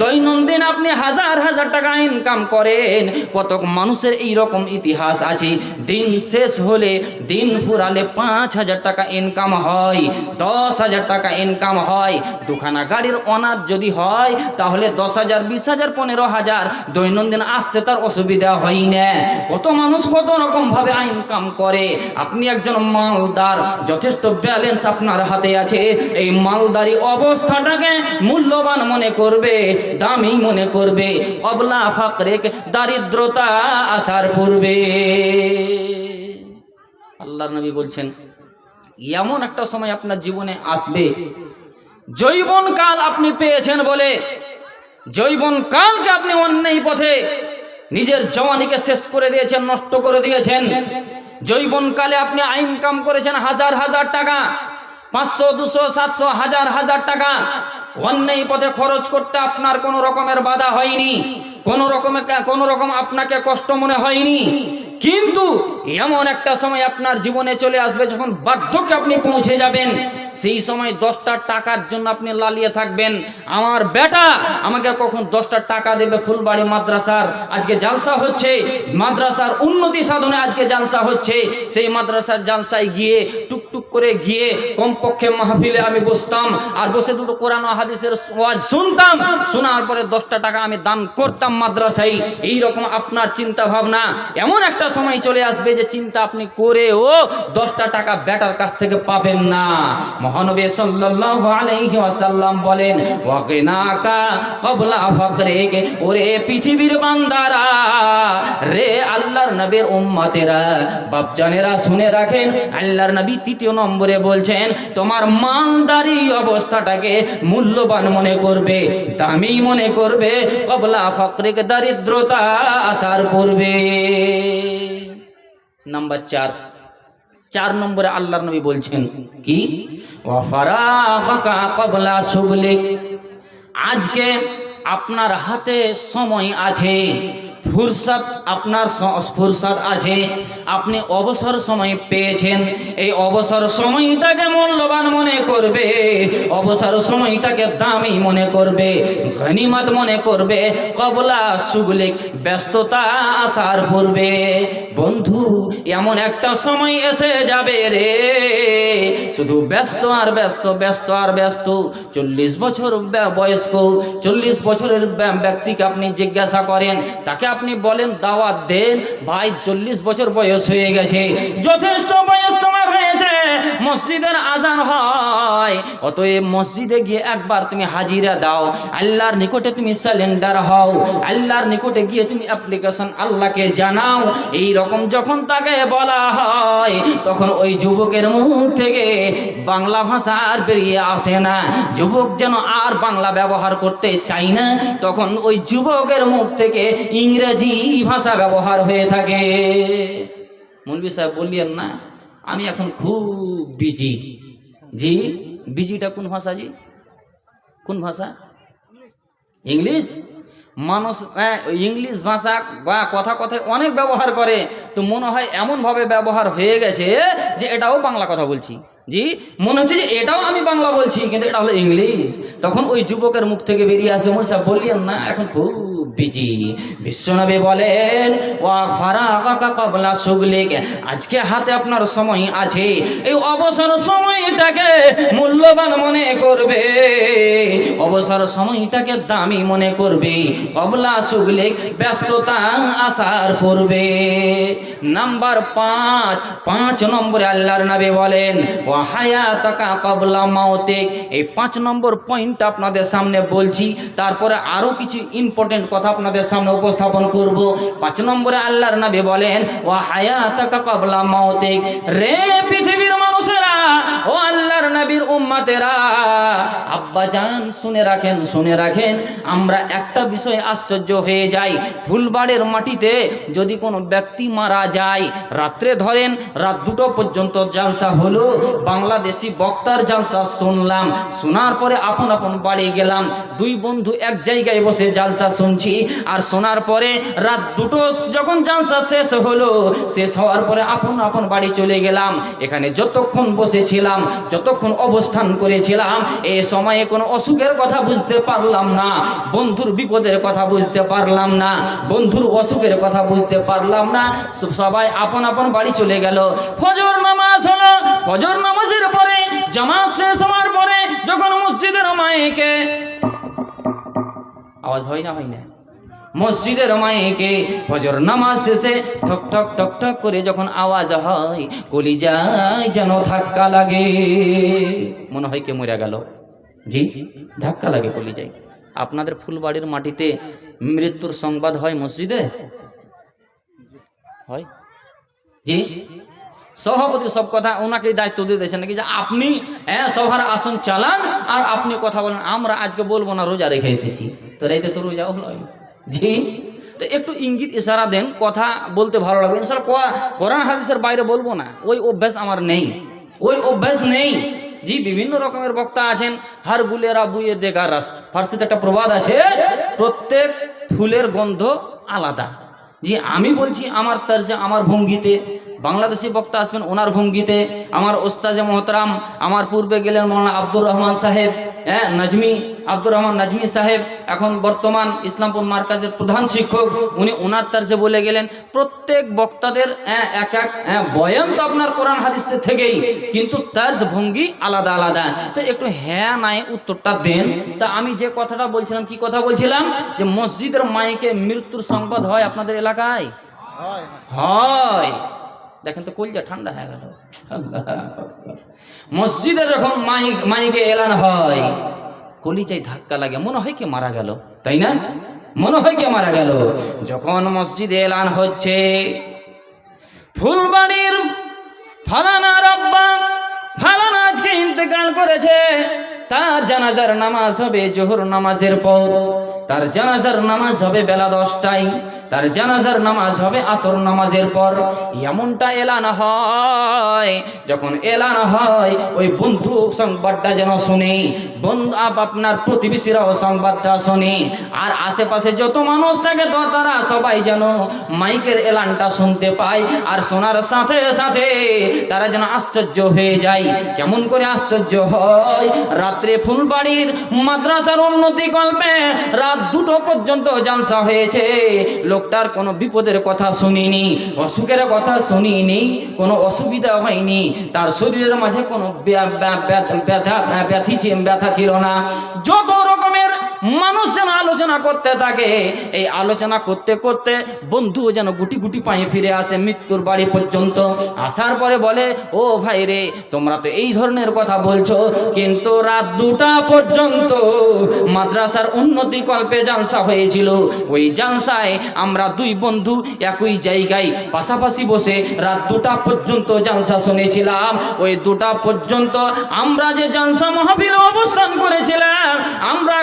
দৈনন্দিন আপনি হাজার হাজার টাকা ইনকাম করেন। কত মানুষের এই রকম ইতিহাস আছে, দিন শেষ হলে, দিন ফুরালে 5,000 টাকা ইনকাম হয়, 10,000 টাকা ইনকাম হয়। দুখানা গাড়ির অনার যদি হয় তাহলে 10,000, 20,000, 15,000 দৈনন্দিন আসতে তার অসুবিধা হয় না। কত মানুষ কত রকম ভাবে ইনকাম করে। আপনি একজন মালদার, যথেষ্ট ব্যালেন্স আপনার হাতে আছে, এই মালদারি অবস্থাটাকে মূল্যবান মনে করবে, দামি মনে করবে ক্বাবলা ফাকরিক, দারিদ্রতা আসার পূর্বে। আল্লাহর নবী বলছেন এমন একটা সময় আপনার জীবনে আসবে, যৌবন কাল আপনি পেয়েছেন বলে, যৌবন কালকে আপনি অন্যায় পথে নিজের জওয়ানিকে শেষ করে দিয়েছেন, নষ্ট করে দিয়েছেন, যৌবনকালে আপনি ইনকাম করেছেন হাজার হাজার টাকা, 500, 200, 700, হাজার হাজার টাকা, অন্যায় পথে খরচ করতে আপনার কোনো রকমের বাধা হয়নি, কোনো রকম আপনাকে কষ্ট মনে হয়নি। কিন্তু এমন একটা সময় আপনার জীবনে চলে আসবে যখন বার্ধক্যে আপনি পৌঁছে যাবেন, সেই সময় 10টা টাকার জন্য আপনি লালিয়ে থাকবেন, আমার বেটা আমাকে কখন 10টা টাকা দেবে। ফুলবাড়ি মাদ্রাসার আজকে জালসা হচ্ছে, মাদ্রাসার উন্নতি সাধনে আজকে জালসা হচ্ছে। সেই মাদ্রাসার জালসায় গিয়ে টুকটুক করে গিয়ে কমপক্ষে মাহফিলে আমি বসতাম, আর বসে দুটো কোরআন ও হাদিসের ওয়াজ শুনতাম, শোনার পরে 10টা টাকা আমি দান করতাম মাদ্রাসায়। এইরকম আপনার চিন্তা ভাবনা, এমন একটা সময় চলে আসবে যে চিন্তা আপনি করেও 10টা টাকা বেটার কাছ থেকে পাবেন না। মহানবী সাল্লাল্লাহু আলাইহি ওয়াসাল্লাম বলেন, ওয়াকিনাকা ক্বাবলা ফাকরিক, ওরে পৃথিবীর বান্দারা, রে আল্লাহর নবীর উম্মতেরা, বাপজানেরা শুনে রাখেন, আল্লাহর নবী 3 নম্বরে বলছেন, তোমার মালদারি অবস্থাটাকে মূল্যবান মনে করবে, দামি মনে করবে, ক্বাবলা ফাকরিক, দারিদ্রতা আসার পূর্বে। নাম্বার 4 নম্বরে আল্লাহর নবী বলছেন কি, ওয়া ফারাগাকা ক্বাবলা শুগলিক, আজকে আপনার হাতে সময় আছে, ফুরসাত, আপনার ফুরসাত আছে, আপনি অবসর সময় পেয়েছেন, এই অবসর সময়টাকে মূল্যবান মনে করবে, অবসর সময়টাকে দামি মনে করবে, গনিমত মনে করবে, ক্বাবলা শুগলিক, ব্যস্ততা আসার পূর্বে। বন্ধু, এমন একটা সময় এসে যাবে রে, শুধু ব্যস্ত আর ব্যস্ত, ব্যস্ত আর ব্যস্ত। 40 বছর বয়স্ক, 40 বছরের ব্যক্তিকে আপনি জিজ্ঞাসা করেন, তাকে আপনি বলেন, দাওয়াত দেন, ভাই 40 বছর বয়স হয়ে গেছে, যথেষ্ট বয়স তোমার হয়েছে, মসজিদের আজান হয়, অতএব মসজিদে গিয়ে একবার তুমি হাজিরা দাও, আল্লাহর নিকটে তুমি সারেন্ডার হও, আল্লাহর নিকটে গিয়ে তুমি অ্যাপ্লিকেশন আল্লাহকে জানাও। এই রকম যখন তাকে বলা হয়, তখন ওই যুবকের মুখ থেকে বাংলা ভাষা আর বেরিয়ে আসে না, যুবক যেন আর বাংলা ব্যবহার করতে চাই না, তখন ওই যুবকের মুখ থেকে ইংরেজি ভাষা ব্যবহার হয়ে থাকে। মৌলভী সাহেব বললেন না, আমি এখন খুব বিজি। জি, বিজিটা কোন ভাষা? জি, কোন ভাষা? ইংলিশ। মানুষ ইংলিশ ভাষা বা কথায় অনেক ব্যবহার করে, তো মনে হয় এমনভাবে ব্যবহার হয়ে গেছে যে এটাও বাংলা কথা বলছি। জি, মনে হচ্ছে যে এটাও আমি বাংলা বলছি, কিন্তু এটা হলো ইংলিশ। তখন ওই যুবকের মুখ থেকে বেরিয়ে আসে, মৌলভী সাহেব বললেন না, এখন খুব বিজি। বিশ্বনবী বলেন, ওয়া ফারাগাকা ক্বাবলা শুগলিক, আজকে হাতে আপনার সময় আছে, এই অবসর সময়টাকে মূল্যবান মনে করবে, অবসর সময়টাকে দামি মনে করবে, ক্বাবলা শুগলিক, ব্যস্ততা আসার পূর্বে। নাম্বার 5 নম্বরে আল্লাহর নবী বলেন, ওয়া হায়াতাকা ক্বাবলা মাউতিক, এই 5 নম্বর পয়েন্টটা আপনাদের সামনে বলছি, তারপরে আরো কিছু ইম্পর্টেন্ট কথা আপনাদের সামনে উপস্থাপন করব। 5 নম্বরে আল্লাহর নবী বলেন, ওয়া হায়াতাকা ক্বাবলা মাউতিক, রে পৃথিবীর মানুষেরা, ও আল্লাহর নবীর উম্মতেরা, আব্বাজান শুনে রাখেন, শুনে রাখেন, আমরা একটা বিষয়ে আশ্চর্য হয়ে যাই, ফুলবাড়ির মাটিতে যদি কোনো ব্যক্তি মারা যায়, রাত্রে ধরেন রাত 2টো পর্যন্ত জালসা হলো, বাংলাদেশি বক্তার জালসা শুনলাম, শোনার পরে আপন আপন বাড়ি গেলাম, 2 বন্ধু এক জায়গায় বসে জালসা শুনছি, আর শোনার পরে রাত 2টো যখন জালসা শেষ হলো, শেষ হওয়ার পরে আপন আপন বাড়ি চলে গেলাম। এখানে যতক্ষণ বসেছিলাম, যতক্ষণ অবস্থান করেছিলাম, এই সময়ে কোনো অসুখের কথা বুঝতে পারলাম না, বন্ধুর বিপদের কথা বুঝতে পারলাম না, বন্ধুর অসুখের কথা বুঝতে পারলাম না, সবাই আপন আপন বাড়ি চলে গেল। ফজর নামাজ হলো, ফজর নামাজের পরে জামাত শেষ হওয়ার পরে যখন মসজিদের মাইকে আওয়াজ হয় না, হয় না, মসজিদের মাইকে ফজর নামাজ শেষে ঠক ঠক ঠক ঠক করে যখন আওয়াজ হয়, কলিজায় যেন ধাক্কা লাগে, মনে হয় কে মরে গেল। জি, ধাক্কা লাগে কলিজায়। আপনাদের ফুলবাড়ির মাটিতে মৃত্যুর সংবাদ হয় মসজিদে? হয়? জি, সভাপতি সব কথা ওনাকে দায়িত্ব দিয়ে দিয়েছেন নাকি, যে আপনি সভার আসন চালান আর আপনি কথা বলেন, আমরা আজকে বলবো না, রোজা রেখে এসেছি, তো রাইতে তো রোজা হলো, জি, তো একটু ইঙ্গিত ইশারা দেন, কথা বলতে ভালো লাগবে ইনশাআল্লাহ। কোরআন হাদিসের বাইরে বলবো না, ওই অভ্যাস আমার নেই, ওই অভ্যাস নেই। জি, বিভিন্ন রকমের বক্তা আছেন, হার বুলেরা বুয়ে দেগার রাস্তা, ফার্সিতে একটা প্রবাদ আছে, প্রত্যেক ফুলের গন্ধ আলাদা। জি, আমি বলছি আমার তার্জে, আমার ভঙ্গিতে। বাংলাদেশি বক্তা আসবেন ওনার ভঙ্গিতে। আমার ওস্তাজে মোহতারাম, আমার পূর্বে গেলেন মৌলানা আব্দুর রহমান সাহেব, নজমি আব্দুর রহমান নজমি সাহেব, এখন বর্তমান ইসলামপুর মার্কাজের প্রধান শিক্ষক, উনি ওনার তার্জে বলে গেলেন। প্রত্যেক বক্তাদের এক এক বয়ান তো আপনার কোরআন হাদিসের থেকেই, কিন্তু তার্জ ভঙ্গি আলাদা আলাদা। তো একটু হ্যাঁ নাই উত্তরটা দেন। তা আমি যে কথাটা বলছিলাম, কি কথা বলছিলাম, যে মসজিদের মাইকে মৃত্যুর সংবাদ হয় আপনাদের এলাকায়? হয়। দেখেন তো কলজা ঠান্ডা হয়ে গেল। মসজিদে যখন মাইকে এলান হয়, কলিজায় ধাক্কা লাগে, মনে হয় কে মারা গেল, তাই না? মনে হয় কে মারা গেল। যখন মসজিদে এলান হচ্ছে, ফুলবাড়ির ফালানা রব্বা ফালানা আজকে ইন্তেকাল করেছে, তার জানাজার নামাজ হবে জোহর নামাজের পর, তার জানাজার নামাজ হবে বেলা 10টায়, তার জানাজার নামাজ হবে আসর নামাজের পর। এমনটা এলান হয়। যখন এলান হয়, ওই বন্ধু সংবাদটা যেন শুনে, বন্ধু আপনার প্রতিবেশীরাও সংবাদটা শুনে, আর আশেপাশে যত মানুষ থাকে তো তারা সবাই যেন মাইকের এলানটা শুনতে পায়। আর শোনার সাথে সাথে তারা যেন আশ্চর্য হয়ে যায়। কেমন করে আশ্চর্য হয়? রাত্রে ফুলবাড়ির মাদ্রাসার উন্নতি কল্পে রাত 2টো পর্যন্ত জালসা হয়েছে। লোকটার কোনো বিপদের কথা শুনিনি, অসুখের কথা শুনিনি, কোনো অসুবিধা হয়নি, তার শরীরের মাঝে কোনো ব্যথা ছিল না। যত রকমের মানুষ যেন আলোচনা করতে থাকে, এই আলোচনা করতে করতে বন্ধু যেন গুটি গুটি পায়ে ফিরে আসে মৃত্যুর বাড়ি পর্যন্ত। আসার পরে বলে, ও ভাই রে, তোমরা তো এই ধরনের কথা বলছো, কিন্তু রাত 2টা পর্যন্ত মাদ্রাসার উন্নতি কল্পে জালসা হয়েছিল। ওই জালসায় আমরা 2 বন্ধু একই জায়গায় পাশাপাশি বসে রাত 2টা পর্যন্ত জালসা শুনেছিলাম। ওই 2টা পর্যন্ত আমরা যে জালসা মাহফিলে অবস্থান করেছিলাম, আমরা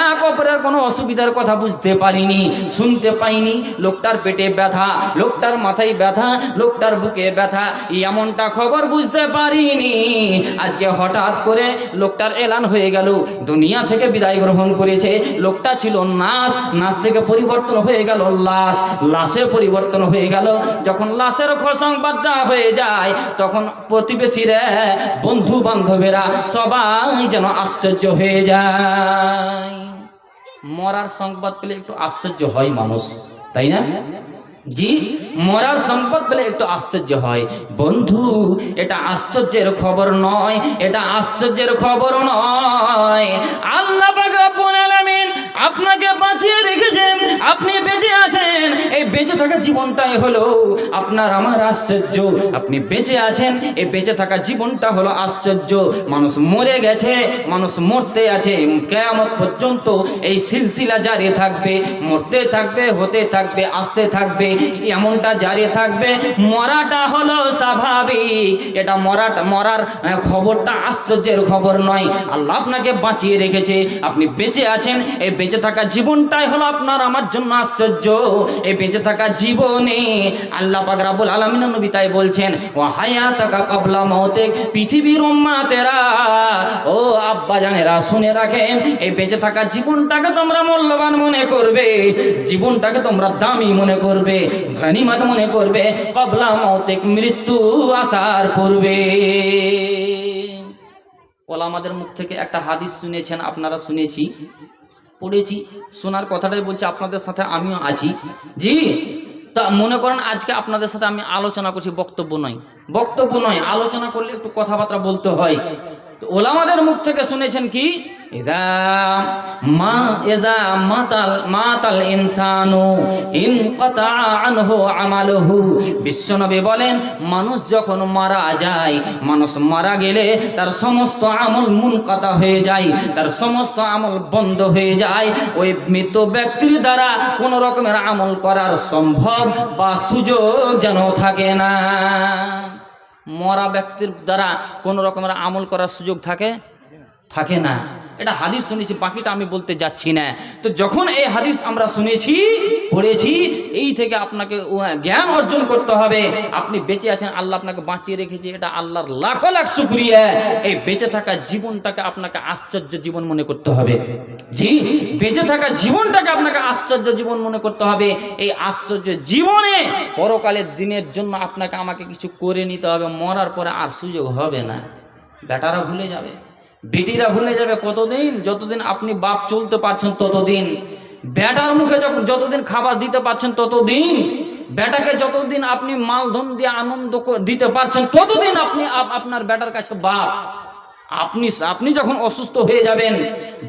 এক অপরের কোনো অসুবিধার কথা বুঝতে পারিনি, শুনতে পাইনি। লোকটার পেটে ব্যথা, লোকটার মাথায় ব্যথা, লোকটার বুকে ব্যথা, এমনটা খবর বুঝতে পারিনি। আজকে হঠাৎ করে লোকটার এলান হয়ে গেল, দুনিয়া থেকে বিদায় গ্রহণ করেছে। লোকটা ছিল নাস থেকে পরিবর্তন হয়ে গেল লাশ, লাশে পরিবর্তন হয়ে গেল। যখন লাশের সংবাদটা হয়ে যায়, তখন প্রতিবেশীরা, বন্ধু বান্ধবেরা সবাই যেন আশ্চর্য হয়ে যায়। মরার সংবাদ পেলে একটু আশ্চর্য হয় মানুষ, তাই না? জি, মরার সংবাদ পেলে একটু আশ্চর্য হয়। বন্ধু, এটা আশ্চর্যের খবর নয়, এটা আশ্চর্যের খবর নয়। আল্লাহ পাক রব্বুল আলামিন আপনাকে বাঁচিয়ে রেখেছেন, আপনি বেঁচে আছেন। এই বেঁচে থাকা জীবনটাই হলো আপনার আমার আশ্চর্য। আপনি বেঁচে আছেন, এই বেঁচে থাকা জীবনটা হলো আশ্চর্য। মানুষ মরে গেছে, মানুষ মরতে আছে, কিয়ামত পর্যন্ত এই সিলসিলা জারি থাকবে, মরতে থাকবে, হতে থাকবে, আসতে থাকবে, এমনটা জারি থাকবে। মরাটা হলো স্বাভাবিক, এটা মরার খবরটা আশ্চর্যের খবর নয়। আল্লাহ আপনাকে বাঁচিয়ে রেখেছে, আপনি বেঁচে আছেন। এই বেঁচে থাকা জীবনটাই হলো আপনার আমার জন্য আশ্চর্য। এই বেঁচে থাকা জীবনে আল্লাহ পাক রব্বুল আলামিন নবী তাই বলছেন, ও হায়াতাকা ক্বাবলা মাউতিক, পৃথিবীর উম্মাতেরা, ও আব্বা জানেরা শুনে রাখেন, এই বেঁচে থাকা জীবনটাকে তোমরা মূল্যবান মনে করবে, জীবনটাকে তোমরা দামি মনে করবে, গনিমত মনে করবে, ক্বাবলা মাউতিক, মৃত্যু আসার পূর্বে। ওলামাদের মুখ থেকে একটা হাদিস শুনেছেন আপনারা, শুনেছি, পড়েছি, শোনার কথাটাই বলছি, আপনাদের সাথে আমিও আছি। জি, তা মনে করেন আজকে আপনাদের সাথে আমি আলোচনা করছি, বক্তব্য নয়, আলোচনা করলে একটু কথাবার্তা বলতে হয়। তো ওলামাদের মুখ থেকে শুনেছেন কি, মাতাল ইনসানু ইনকাতা আনহু আমালুহু। বিশ্বনবী বলেন, মানুষ যখন মারা যায়, মানুষ মারা গেলে তার সমস্ত আমল মুনকাতা হয়ে যায়, তার সমস্ত আমল বন্ধ হয়ে যায়। ওই মৃত ব্যক্তির দ্বারা কোনো রকমের আমল করার সম্ভব বা সুযোগ যেন থাকে না। মরা ব্যক্তির দ্বারা কোনো রকমের আমল করার সুযোগ থাকে? থাকে না। এটা হাদিস শুনেছি, বাকিটা আমি বলতে যাচ্ছি না। তো যখন এই হাদিস আমরা শুনেছি, পড়েছি, এই থেকে আপনাকে জ্ঞান অর্জন করতে হবে। আপনি বেঁচে আছেন, আল্লাহ আপনাকে বাঁচিয়ে রেখেছে, এটা আল্লাহর লাখো লাখ শুকরিয়া। এই বেঁচে থাকা জীবনটাকে আপনাকে আশ্চর্য জীবন মনে করতে হবে। জি, বেঁচে থাকা জীবনটাকে আপনাকে আশ্চর্য জীবন মনে করতে হবে। এই আশ্চর্য জীবনে পরকালের দিনের জন্য আপনাকে আমাকে কিছু করে নিতে হবে। মরার পরে আর সুযোগ হবে না। বেটারা ভুলে যাবে, বেটিরা ভুলে যাবে। কতদিন? যতদিন আপনি বাপ চলতে পারছেন ততদিন। বেটার মুখে যতদিন খাবার দিতে পারছেন ততদিন, বেটাকে যতদিন আপনি মালধন দিয়ে আনন্দ দিতে পারছেন ততদিন আপনি আপনার বেটার কাছে বাপ। আপনি যখন অসুস্থ হয়ে যাবেন,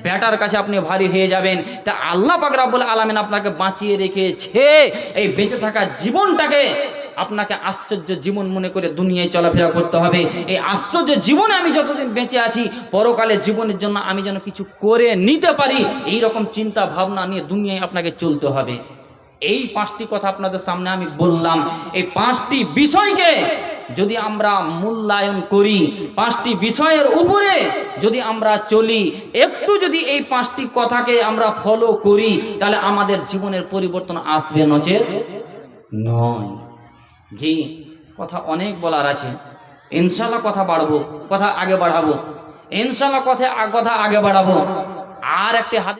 বেটার কাছে আপনি ভারী হয়ে যাবেন। তা আল্লাহ পাক রব্বুল আলামিন আপনাকে বাঁচিয়ে রেখেছে। এই বেঁচে থাকা জীবনটাকে আপনাকে আশ্চর্য জীবন মনে করে দুনিয়ায় চলাফেরা করতে হবে। এই আশ্চর্য জীবনে আমি যতদিন বেঁচে আছি, পরকালের জীবনের জন্য আমি যেন কিছু করে নিতে পারি, এই রকম চিন্তা ভাবনা নিয়ে দুনিয়ায় আপনাকে চলতে হবে। এই 5টি কথা আপনাদের সামনে আমি বললাম। এই 5টি বিষয়কে যদি আমরা মূল্যায়ন করি, 5টি বিষয়ের উপরে যদি আমরা চলি, একটু যদি এই 5টি কথাকে আমরা ফলো করি, তাহলে আমাদের জীবনের পরিবর্তন আসবে, নচেত নয়। জি, কথা অনেক বলার আছে, ইনশাল্লাহ কথা আগে বাড়াবো, ইনশাল্লাহ কথা আগে বাড়াবো। আর একটি হাদিস